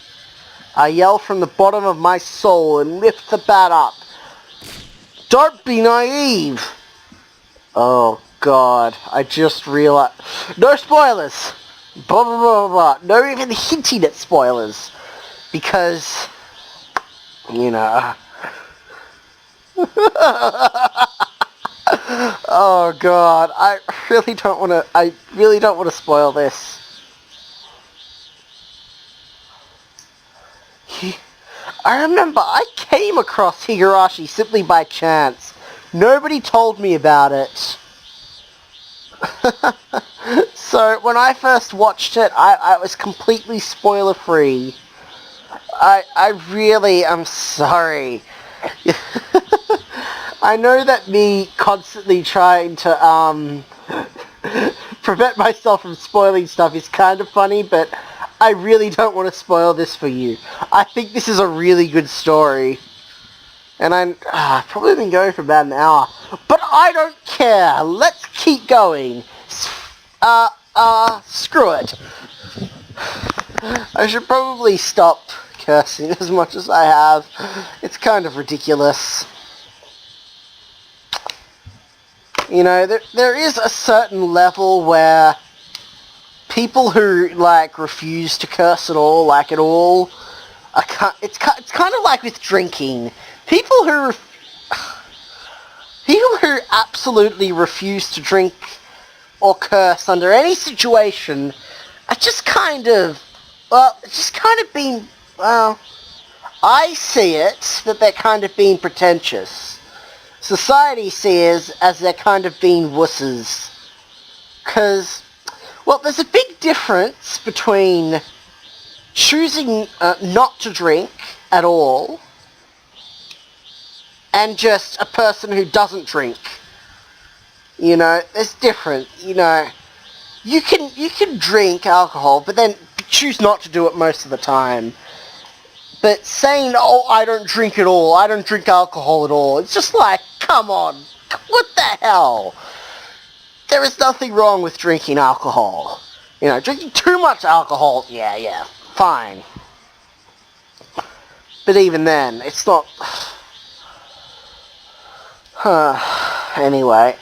I yell from the bottom of my soul and lift the bat up. Don't be naive! Oh god, I just realized. No spoilers! Blah blah blah blah. No even hinting at spoilers. Because, Oh god, I really don't want to spoil this. I remember I came across Higurashi simply by chance. Nobody told me about it. So when I first watched it, I was completely spoiler free. I really am sorry. I know that me constantly trying to prevent myself from spoiling stuff is kind of funny, but I really don't want to spoil this for you. I think this is a really good story. And I've probably been going for about an hour. But I don't care. Let's keep going. Screw it. I should probably stop cursing as much as I have. It's kind of ridiculous. There is a certain level where people who, refuse to curse at all, it's kind of like with drinking. People who absolutely refuse to drink or curse under any situation are just kind of being, I see it that they're kind of being pretentious. Society sees as they're kind of being wusses. Because, there's a big difference between choosing not to drink at all and just a person who doesn't drink. You know, it's different. You know, you can drink alcohol, but then choose not to do it most of the time. But saying, oh, I don't drink at all, I don't drink alcohol at all, it's just like, come on, what the hell? There is nothing wrong with drinking alcohol. You know, drinking too much alcohol, yeah, fine. But even then, it's not... Anyway,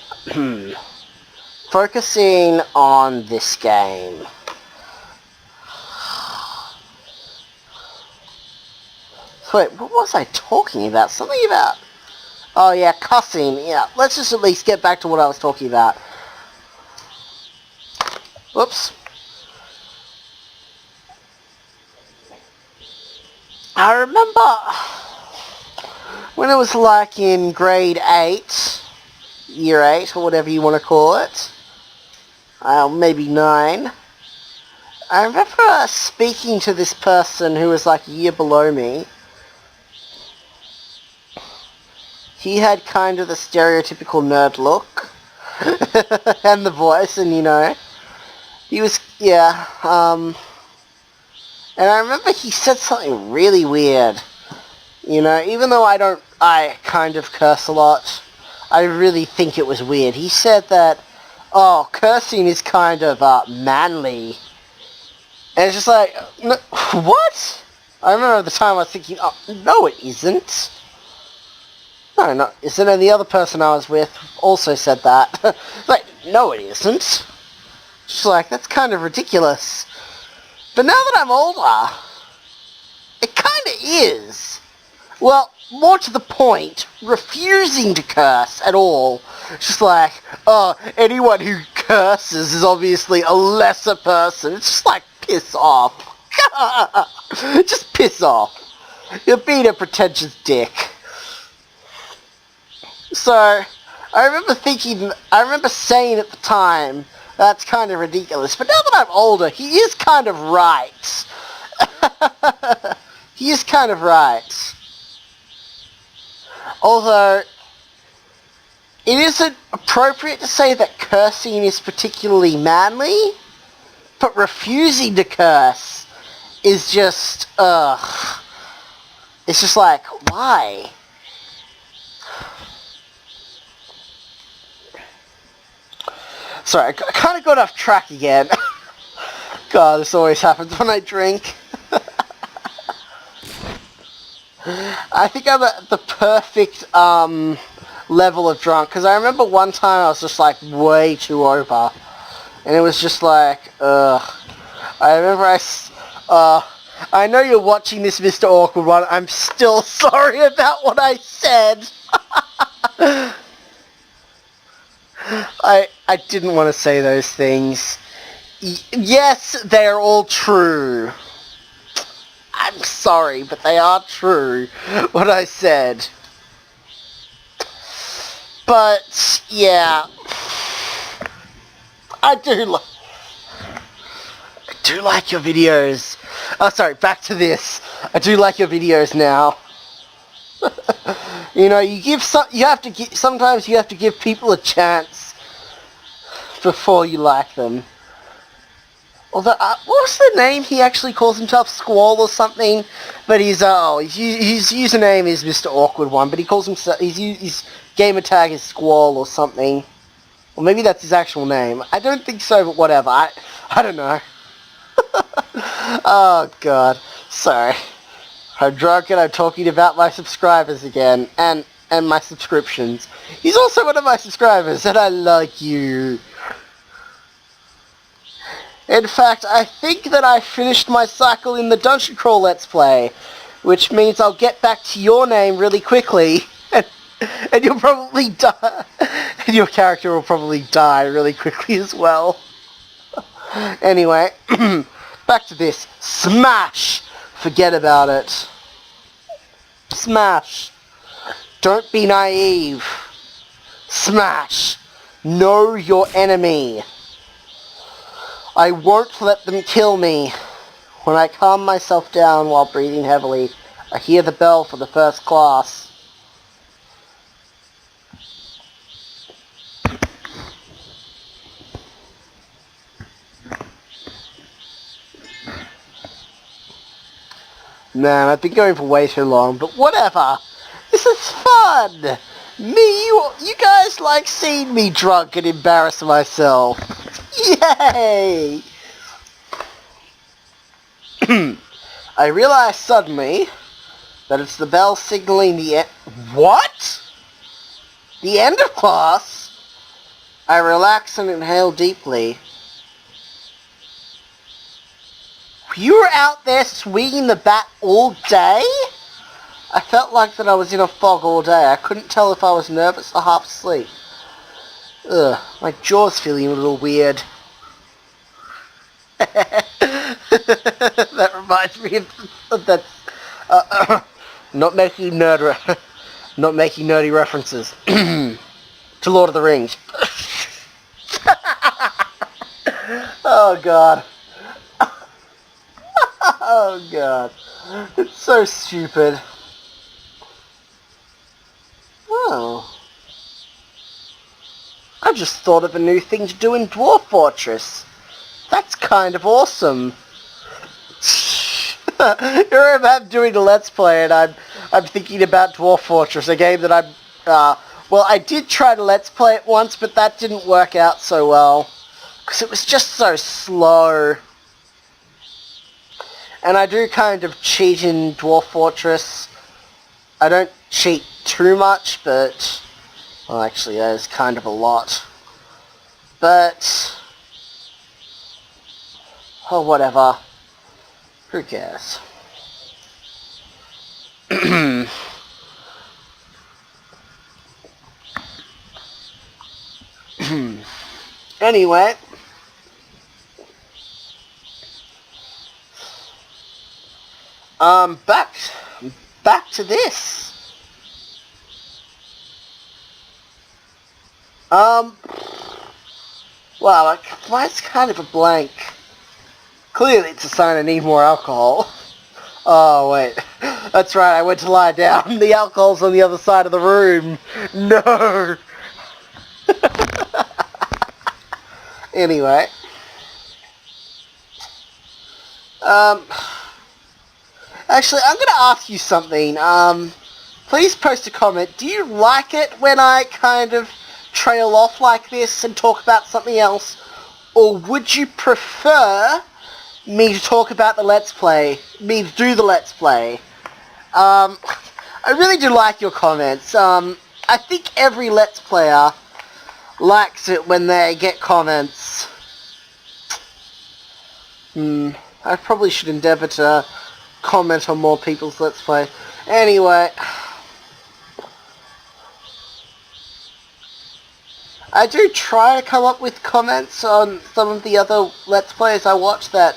focusing on this game. Wait, what was I talking about? Something about... Oh yeah, cussing. Yeah, let's just at least get back to what I was talking about. Whoops. I remember when it was like in grade 8, year 8, or whatever you want to call it. Maybe 9. I remember speaking to this person who was like a year below me. He had kind of the stereotypical nerd look. And the voice, and you know. He was, yeah, and I remember he said something really weird. You know, even though I kind of curse a lot, I really think it was weird. He said that, oh, cursing is kind of, manly. And it's just like, no, what? I remember at the time I was thinking, oh, no it isn't. No, isn't. And the other person I was with also said that. Like, no it isn't. Just like, that's kind of ridiculous. But now that I'm older, it kind of is. Well, more to the point, refusing to curse at all. Just like, oh, anyone who curses is obviously a lesser person. It's just like, piss off. Just piss off. You're being a pretentious dick. So, I remember saying at the time, that's kind of ridiculous. But now that I'm older, he is kind of right. He is kind of right. Although, it isn't appropriate to say that cursing is particularly manly, but refusing to curse is just, it's just like, why? Sorry, I kind of got off track again. God, this always happens when I drink. I think I'm at the perfect level of drunk, because I remember one time I was just like way too over, and it was just like, ugh. I remember I know you're watching this, Mr. Awkward One. I'm still sorry about what I said. I didn't want to say those things. Yes, they are all true. I'm sorry, but they are true, what I said. But, yeah. I do like your videos. Oh, sorry, back to this. I do like your videos now. You know, sometimes you have to give people a chance before you like them. Although, what was the name? He actually calls himself Squall or something, but his username is Mr. Awkward One, but he calls himself, his gamer tag is Squall or something. Or maybe that's his actual name. I don't think so, but whatever. I don't know. Oh, God. Sorry. I'm drunk and I'm talking about my subscribers again, and my subscriptions. He's also one of my subscribers, and I like you. In fact, I think that I finished my cycle in the Dungeon Crawl Let's Play, which means I'll get back to your name really quickly, and you'll probably die, and your character will probably die really quickly as well. Anyway, back to this. Smash! Forget about it. Smash. Don't be naive. Smash. Know your enemy. I won't let them kill me. When I calm myself down while breathing heavily, I hear the bell for the first class. Man, I've been going for way too long, but whatever. This is fun. You guys like seeing me drunk and embarrass myself. Yay! I realize suddenly that it's the bell signaling the end. What? The end of class? I relax and inhale deeply. You were out there swinging the bat all day? I felt like that I was in a fog all day. I couldn't tell if I was nervous or half asleep. Ugh, my jaw's feeling a little weird. That reminds me of that. Not making nerdy references to Lord of the Rings. Oh God. Oh God. It's so stupid. Oh. I just thought of a new thing to do in Dwarf Fortress. That's kind of awesome. Here I'm doing a Let's Play and I'm thinking about Dwarf Fortress, a game that well, I did try to Let's Play it once, but that didn't work out so well. Because it was just so slow. And I do kind of cheat in Dwarf Fortress. I don't cheat too much, but... Well, actually, there's kind of a lot. But... Oh, whatever. Who cares? Anyway... back to this. Wow, mine's kind of a blank. Clearly it's a sign I need more alcohol. Oh, wait. That's right, I went to lie down. The alcohol's on the other side of the room. No! Anyway. Actually, I'm going to ask you something. Please post a comment. Do you like it when I kind of trail off like this and talk about something else? Or would you prefer me to talk about the Let's Play? Me to do the Let's Play? I really do like your comments. I think every Let's Player likes it when they get comments. I probably should endeavour to comment on more people's Let's Play. Anyway, I do try to come up with comments on some of the other Let's Plays I watch that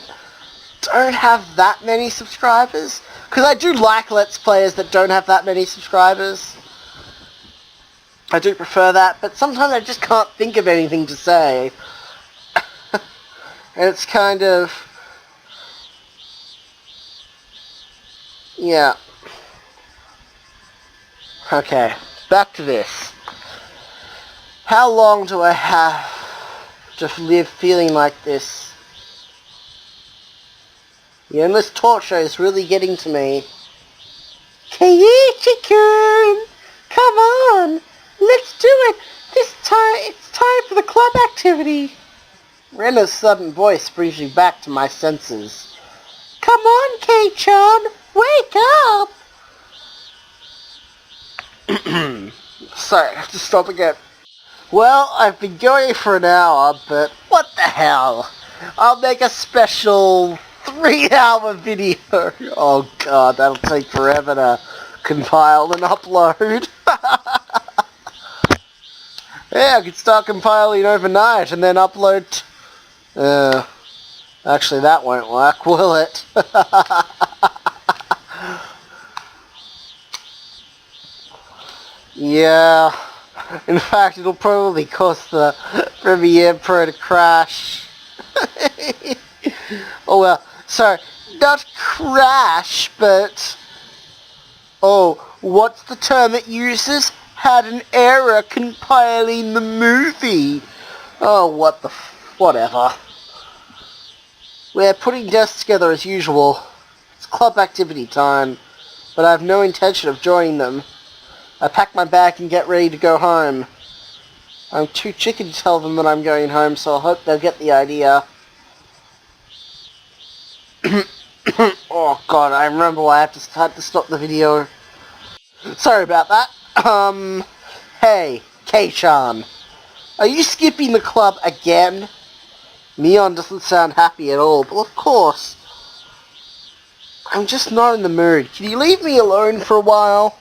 don't have that many subscribers. Because I do like Let's Players that don't have that many subscribers. I do prefer that, but sometimes I just can't think of anything to say. And it's kind of... Yeah. Okay, back to this. How long do I have to live feeling like this? The endless torture is really getting to me. Keiichi-kun! Come on! Let's do it! It's time for the club activity! Rena's sudden voice brings me back to my senses. Come on, Kei-chan! Wake up! Sorry, I have to stop again. Well, I've been going for an hour, but what the hell? I'll make a special 3-hour video. Oh god, that'll take forever to compile and upload. Yeah, I could start compiling overnight and then upload... actually that won't work, will it? Yeah, in fact it'll probably cause the Premiere Pro to crash. Oh well, sorry, not crash, but... Oh, what's the term it uses? Had an error compiling the movie. Oh, whatever. We're putting desks together as usual. It's club activity time, but I have no intention of joining them. I pack my bag and get ready to go home. I'm too chicken to tell them that I'm going home, so I hope they'll get the idea. Oh god, I remember why I had to stop the video. Sorry about that. Hey, K-chan. Are you skipping the club again? Neon doesn't sound happy at all, but of course. I'm just not in the mood. Can you leave me alone for a while?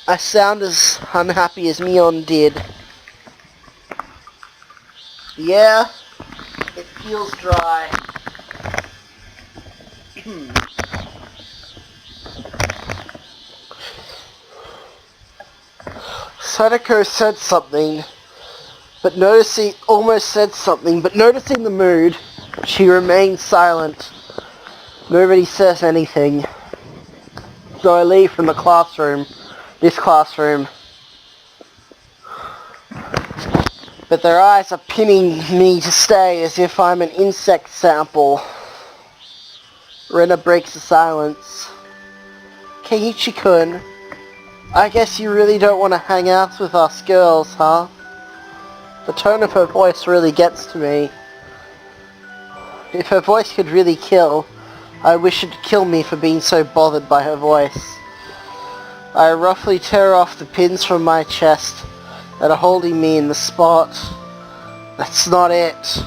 I sound as unhappy as Neon did. Yeah, it feels dry. Sadako said something, but noticing the mood, she remained silent. Nobody says anything. So I leave from this classroom. But their eyes are pinning me to stay as if I'm an insect sample. Rena breaks the silence. Keiichi-kun, I guess you really don't want to hang out with us girls, huh? The tone of her voice really gets to me. If her voice could really kill, I wish it'd kill me for being so bothered by her voice. I roughly tear off the pins from my chest that are holding me in the spot. That's not it.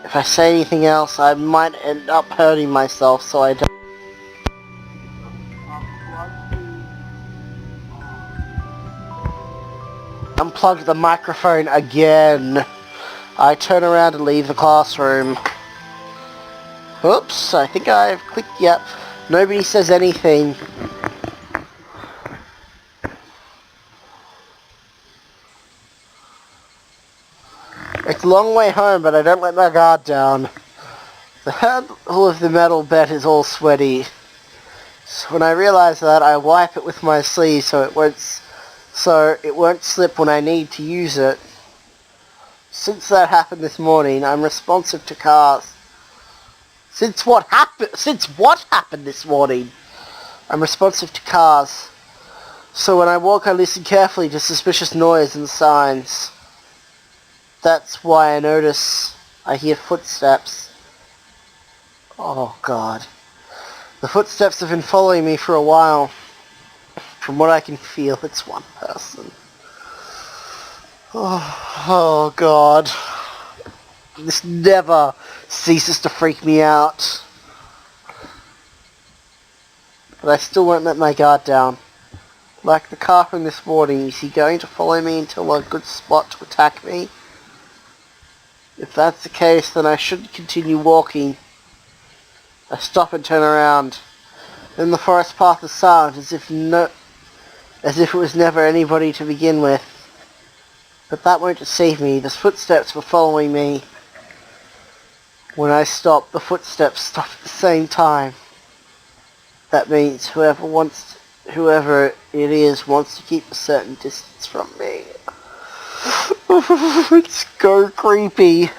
If I say anything else, I might end up hurting myself, so I don't. Unplug the microphone again. I turn around and leave the classroom. Oops, I think I've clicked yep. Nobody says anything. It's a long way home, but I don't let my guard down. The handle of the metal bed is all sweaty. So when I realize that, I wipe it with my sleeve so it won't slip when I need to use it. Since that happened this morning, I'm responsive to cars. Since what happened this morning? I'm responsive to cars. So when I walk, I listen carefully to suspicious noise and signs. That's why I hear footsteps. Oh god. The footsteps have been following me for a while. From what I can feel, it's one person. Oh god. This never ceases to freak me out. But I still won't let my guard down. Like the car from this morning, is he going to follow me until a good spot to attack me? If that's the case, then I should continue walking. I stop and turn around. Then the forest path is silent, as if it was never anybody to begin with. But that won't deceive me. The footsteps were following me. When I stop, the footsteps stop at the same time. That means whoever it is wants to keep a certain distance from me. It's so creepy.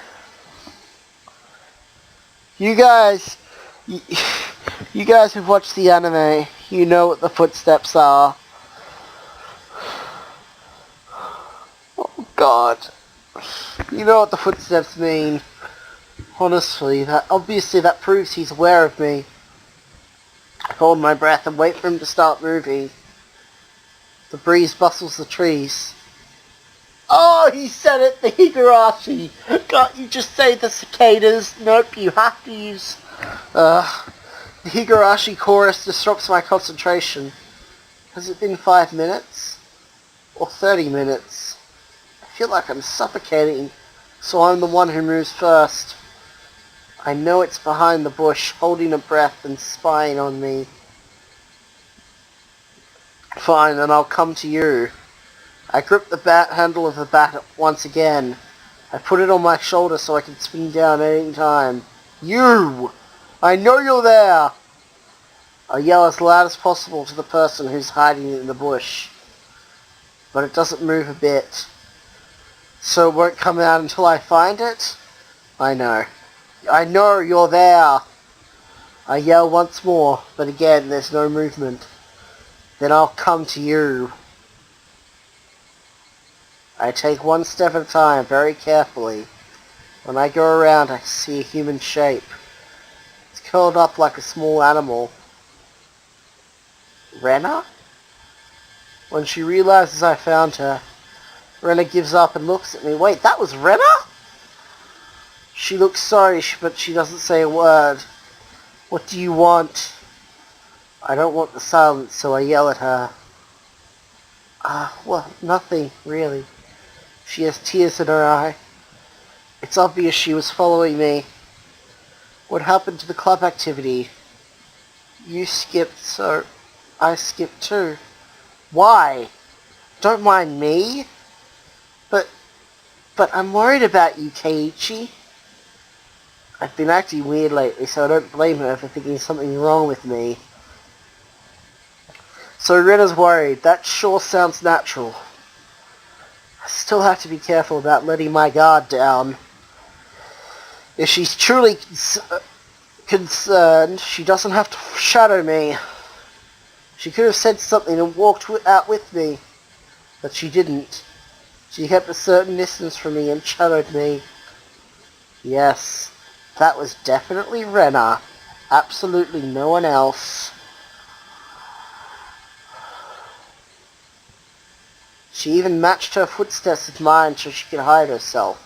You guys who've watched the anime, you know what the footsteps are. Oh god. You know what the footsteps mean. Honestly, that proves he's aware of me. I hold my breath and wait for him to start moving. The breeze bustles the trees. Oh, he said it, the Higurashi. Can't you just say the cicadas? Nope, you have to use... The Higurashi chorus disrupts my concentration. Has it been 5 minutes? Or 30 minutes? I feel like I'm suffocating, so I'm the one who moves first. I know it's behind the bush, holding a breath and spying on me. Fine, then I'll come to you. I grip the handle of the bat once again. I put it on my shoulder so I can swing down at any time. You! I know you're there! I yell as loud as possible to the person who's hiding in the bush. But it doesn't move a bit. So it won't come out until I find it? I know. I know you're there! I yell once more, but again there's no movement. Then I'll come to you. I take one step at a time, very carefully. When I go around, I see a human shape. It's curled up like a small animal. Rena? When she realizes I found her, Rena gives up and looks at me. Wait, that was Rena? She looks sorry, but she doesn't say a word. What do you want? I don't want the silence, so I yell at her. Well, nothing, really. She has tears in her eye. It's obvious she was following me. What happened to the club activity? You skipped, so I skipped too. Why? Don't mind me. But I'm worried about you, Keiichi. I've been acting weird lately, so I don't blame her for thinking something's wrong with me. So Rena's worried. That sure sounds natural. I still have to be careful about letting my guard down. If she's truly concerned, she doesn't have to shadow me. She could have said something and walked out with me, but she didn't. She kept a certain distance from me and shadowed me. Yes, that was definitely Rena. Absolutely no one else. She even matched her footsteps with mine so she could hide herself.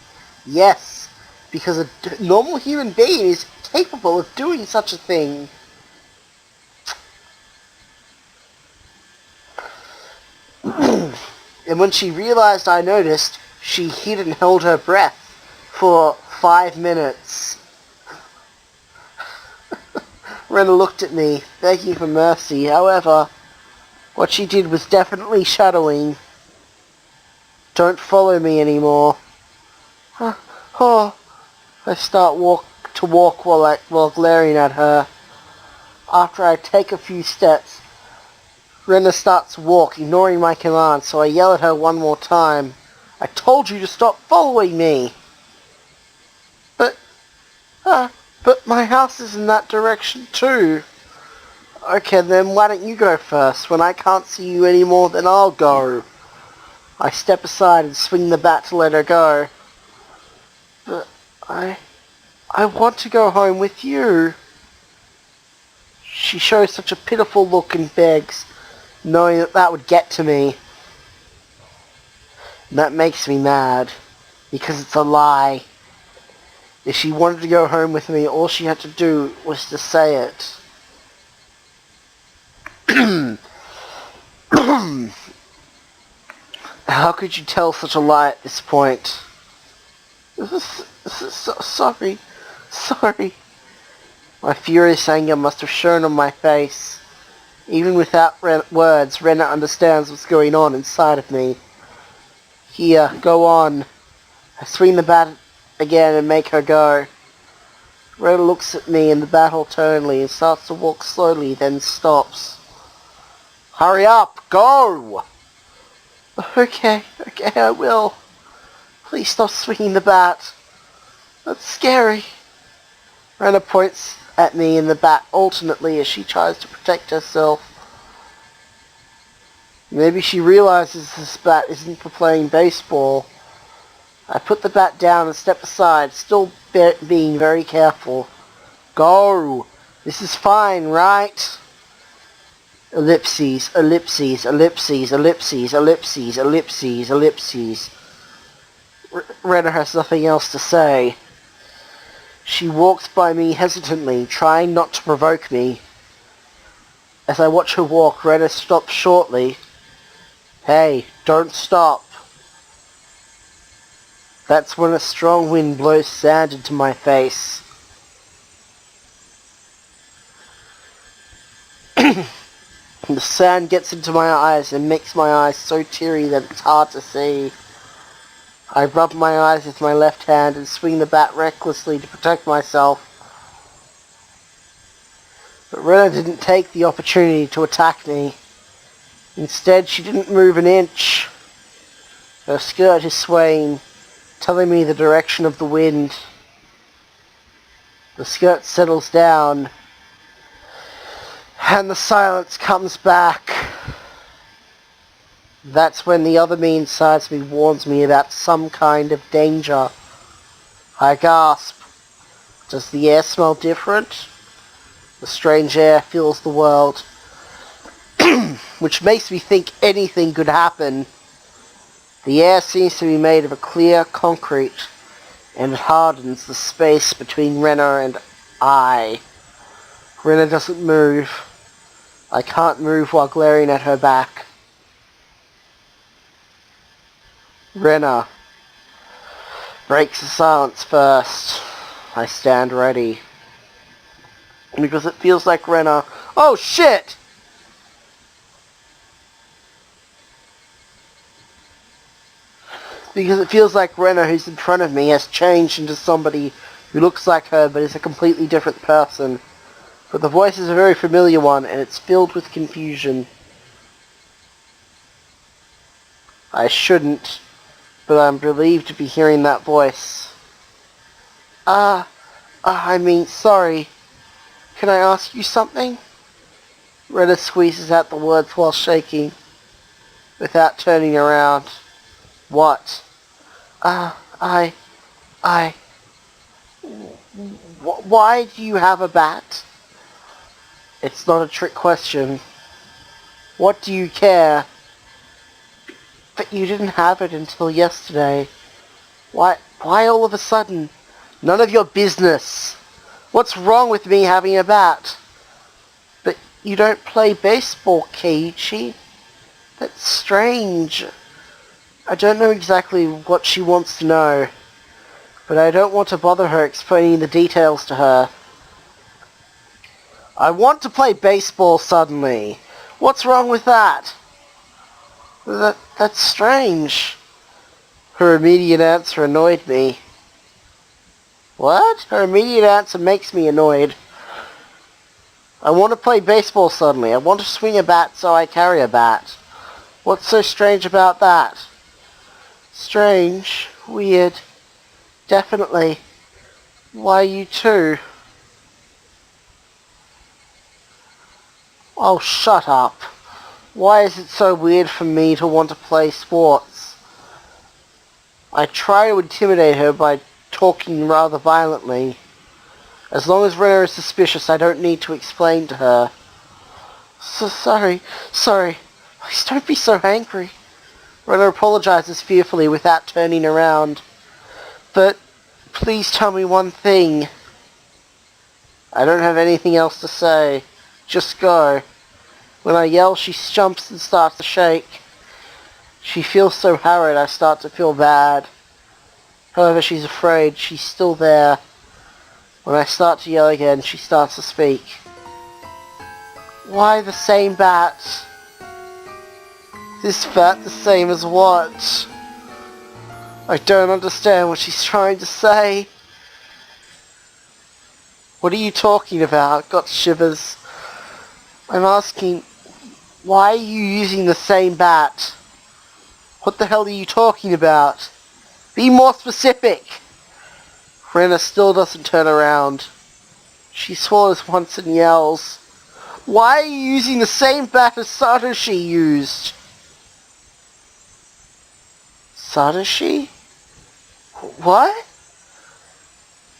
Yes, because a normal human being is capable of doing such a thing. And when she realized I noticed, she hid and held her breath for 5 minutes. Rena looked at me, begging for mercy. However, what she did was definitely shadowing. Don't follow me anymore. I start to walk while glaring at her. After I take a few steps, Rena starts to walk, ignoring my command, so I yell at her one more time. I told you to stop following me! But my house is in that direction too. Okay, then why don't you go first? When I can't see you anymore, then I'll go. I step aside and swing the bat to let her go. But I want to go home with you. She shows such a pitiful look and begs, knowing that would get to me. And that makes me mad, because it's a lie. If she wanted to go home with me, all she had to do was to say it. How could you tell such a lie at this point? Sorry. My furious anger must have shown on my face. Even without words, Rena understands what's going on inside of me. Here, go on. I swing the bat again and make her go. Rena looks at me in the bat alternately and starts to walk slowly, then stops. Hurry up! Go! Okay, I will. Please stop swinging the bat. That's scary. Rena points at me and the bat alternately as she tries to protect herself. Maybe she realizes this bat isn't for playing baseball. I put the bat down and step aside, still being very careful. Go! This is fine, right? Ellipses, ellipses, ellipses, ellipses, ellipses, ellipses, ellipses. Rena has nothing else to say. She walks by me hesitantly, trying not to provoke me. As I watch her walk, Rena stops shortly. Hey, don't stop. That's when a strong wind blows sand into my face. The sand gets into my eyes and makes my eyes so teary that it's hard to see. I rub my eyes with my left hand and swing the bat recklessly to protect myself. But Rena didn't take the opportunity to attack me. Instead, she didn't move an inch. Her skirt is swaying, telling me the direction of the wind. The skirt settles down, And the silence comes back. That's when the other me inside me warns me about some kind of danger. I gasp. Does the air smell different? The strange air fills the world, which makes me think anything could happen. The air seems to be made of a clear concrete, and it hardens the space between Rena and I. Rena doesn't move. I can't move while glaring at her back. Rena breaks the silence first. I stand ready. Because it feels like Rena... Oh, shit! Because it feels like Rena, who's in front of me, has changed into somebody who looks like her but is a completely different person. But the voice is a very familiar one, and it's filled with confusion. I shouldn't, but I'm relieved to be hearing that voice. Sorry. Can I ask you something? Rena squeezes out the words while shaking, without turning around. What? Why do you have a bat? It's not a trick question. What do you care? But you didn't have it until yesterday. Why all of a sudden? None of your business. What's wrong with me having a bat? But you don't play baseball, Keiichi. That's strange. I don't know exactly what she wants to know, but I don't want to bother her explaining the details to her. I want to play baseball suddenly. What's wrong with that? That's strange. Her immediate answer annoyed me. What? Her immediate answer makes me annoyed. I want to play baseball suddenly. I want to swing a bat, so I carry a bat. What's so strange about that? Strange. Weird. Definitely. Why you too? Oh, shut up. Why is it so weird for me to want to play sports? I try to intimidate her by talking rather violently. As long as Rena is suspicious, I don't need to explain to her. Sorry. Please don't be so angry. Rena apologizes fearfully without turning around. But please tell me one thing. I don't have anything else to say. Just go. When I yell, she jumps and starts to shake. She feels so harried, I start to feel bad. However, she's afraid. She's still there. When I start to yell again, she starts to speak. Why the same bat? This bat the same as what? I don't understand what she's trying to say. What are you talking about? Got shivers. I'm asking, why are you using the same bat? What the hell are you talking about? Be more specific! Rena still doesn't turn around. She swallows once and yells, why are you using the same bat as Satoshi used? Satoshi? What?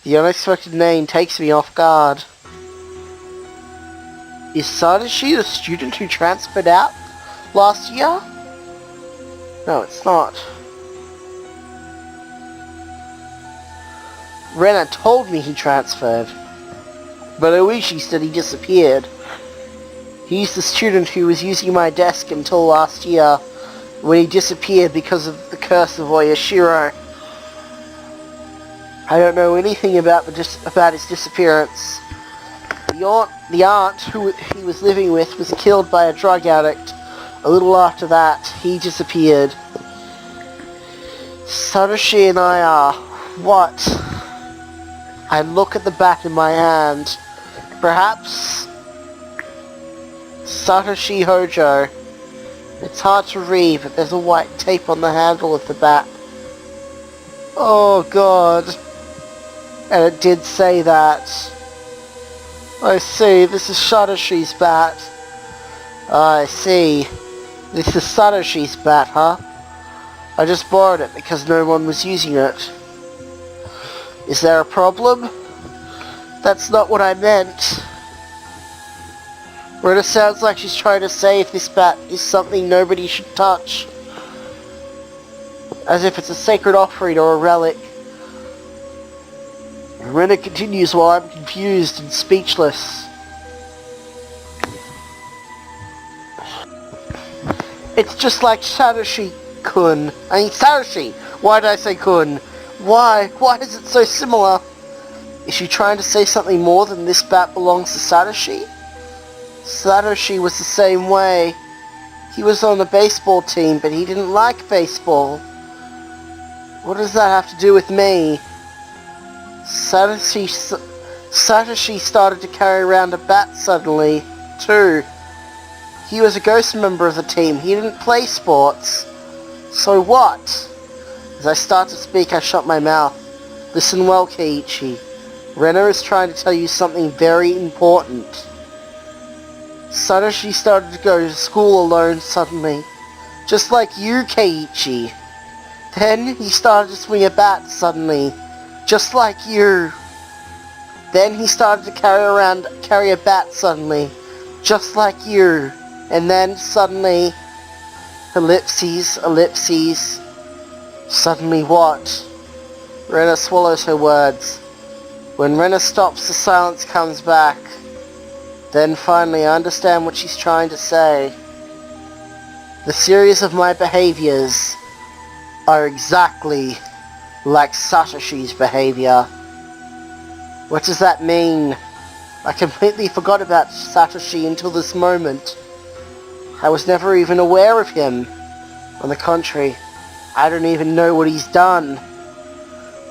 The unexpected name takes me off guard. Is Satoshi the student who transferred out last year? No, it's not. Rena told me he transferred, but Oishi said he disappeared. He's the student who was using my desk until last year, when he disappeared because of the curse of Oyashiro. I don't know anything about his disappearance. The aunt who he was living with was killed by a drug addict. A little after that, he disappeared. Satoshi and I are... what? I look at the bat in my hand. Perhaps... Satoshi Hojo. It's hard to read, but there's a white tape on the handle of the bat. Oh god. And it did say that. I see, this is Shadowshi's bat. I see. This is Sadoshi's bat, huh? I just borrowed it because no one was using it. Is there a problem? That's not what I meant. Rita sounds like she's trying to say if this bat is something nobody should touch. As if it's a sacred offering or a relic. Rena continues while I'm confused and speechless. It's just like Satoshi-kun. I mean, Satoshi! Why did I say kun? Why? Why is it so similar? Is she trying to say something more than this bat belongs to Satoshi? Satoshi was the same way. He was on the baseball team, but he didn't like baseball. What does that have to do with me? Satoshi started to carry around a bat suddenly, too. He was a ghost member of the team. He didn't play sports. So what? As I start to speak, I shut my mouth. Listen well, Keiichi. Rena is trying to tell you something very important. Satoshi started to go to school alone suddenly. Just like you, Keiichi. Then he started to swing a bat suddenly. Just like you. Then he started to carry a bat suddenly. Just like you. And then suddenly, ellipses. Suddenly what? Rena swallows her words. When Rena stops, the silence comes back. Then finally I understand what she's trying to say. The series of my behaviors are exactly like Satoshi's behavior. What does that mean? I completely forgot about Satoshi until this moment. I was never even aware of him. On the contrary, I don't even know what he's done.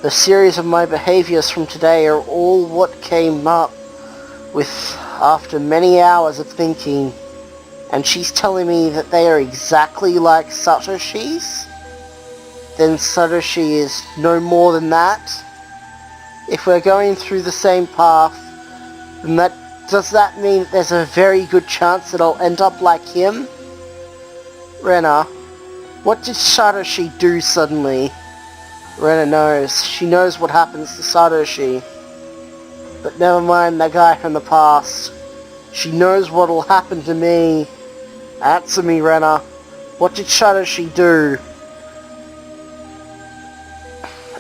The series of my behaviors from today are all what came up with after many hours of thinking. And she's telling me that they are exactly like Satoshi's? Then Satoshi is no more than that? If we're going through the same path, then does that mean that there's a very good chance that I'll end up like him? Rena, what did Satoshi do suddenly? Rena knows. She knows what happens to Satoshi. But never mind that guy from the past. She knows what'll happen to me. Answer me, Rena. What did Satoshi do?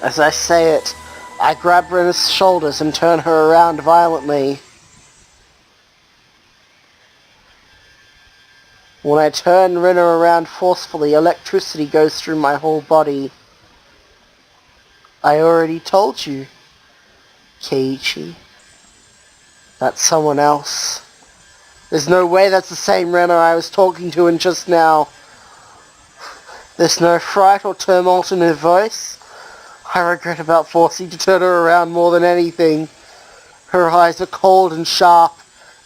As I say it, I grab Rena's shoulders and turn her around violently. When I turn Rena around forcefully, electricity goes through my whole body. I already told you, Keiichi. That's someone else. There's no way that's the same Rena I was talking to in just now. There's no fright or tumult in her voice. I regret about forcing to turn her around more than anything. Her eyes are cold and sharp,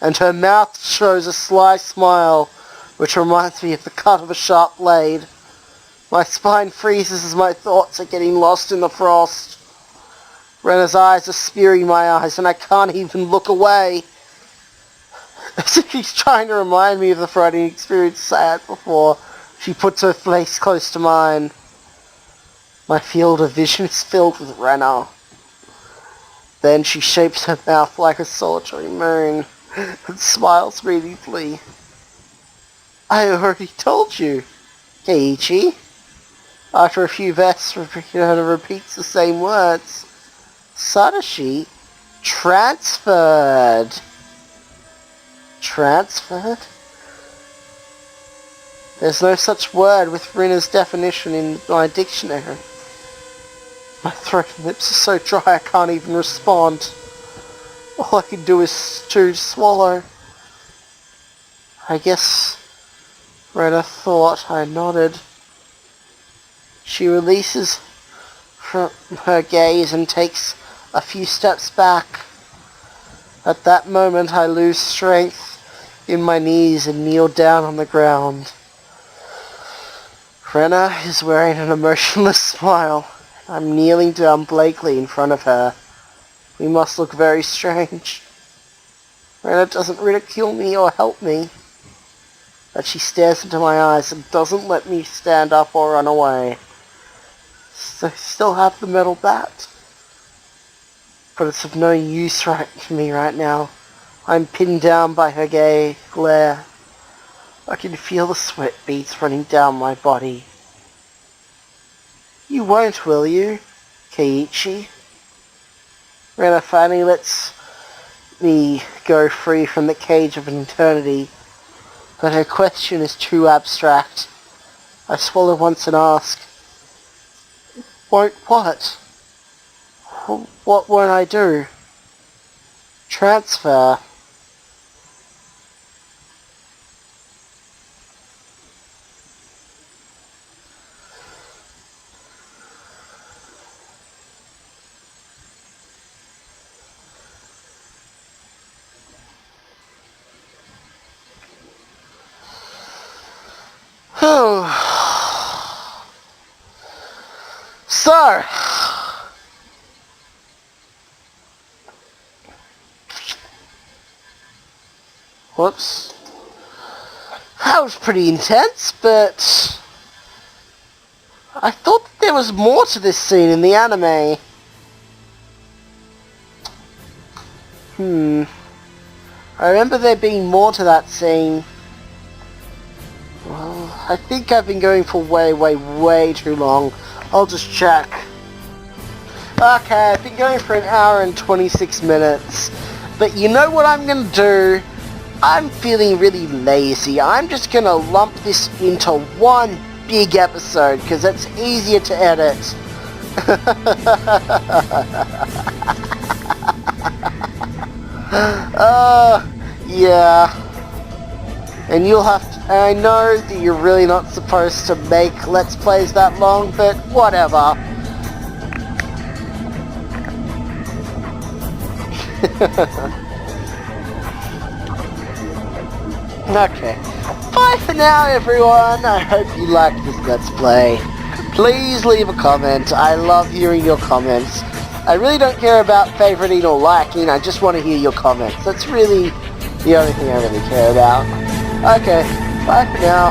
and her mouth shows a sly smile, which reminds me of the cut of a sharp blade. My spine freezes as my thoughts are getting lost in the frost. Rena's eyes are spearing my eyes, and I can't even look away. As if she's trying to remind me of the frightening experience I had before, she puts her face close to mine. My field of vision is filled with Rena. Then she shapes her mouth like a solitary moon and smiles meaningfully. I already told you, Keiichi. After a few breaths, Rena repeats the same words. Satoshi transferred. Transferred? There's no such word with Rena's definition in my dictionary. My throat and lips are so dry I can't even respond. All I can do is to swallow. I guess Rena thought. I nodded. She releases from her gaze and takes a few steps back. At that moment I lose strength in my knees and kneel down on the ground. Rena is wearing an emotionless smile. I'm kneeling down blankly in front of her. We must look very strange. Rena doesn't ridicule me or help me. But she stares into my eyes and doesn't let me stand up or run away. So I still have the metal bat. But it's of no use to me right now. I'm pinned down by her gay glare. I can feel the sweat beads running down my body. You won't, will you, Keiichi? Rena finally lets me go free from the cage of eternity, but her question is too abstract. I swallow once and ask, won't what? What won't I do? Transfer. So, whoops. That was pretty intense, but I thought that there was more to this scene in the anime. I remember there being more to that scene. Well, I think I've been going for way too long. I'll just check. Okay, I've been going for an hour and 26 minutes. But you know what I'm gonna do? I'm feeling really lazy. I'm just gonna lump this into one big episode, because it's easier to edit. Yeah. And you'll have to, and I know that you're really not supposed to make Let's Plays that long, but whatever. Okay. Bye for now, everyone. I hope you liked this Let's Play. Please leave a comment. I love hearing your comments. I really don't care about favoriting or liking. I just want to hear your comments. That's really the only thing I really care about. Okay, bye for now.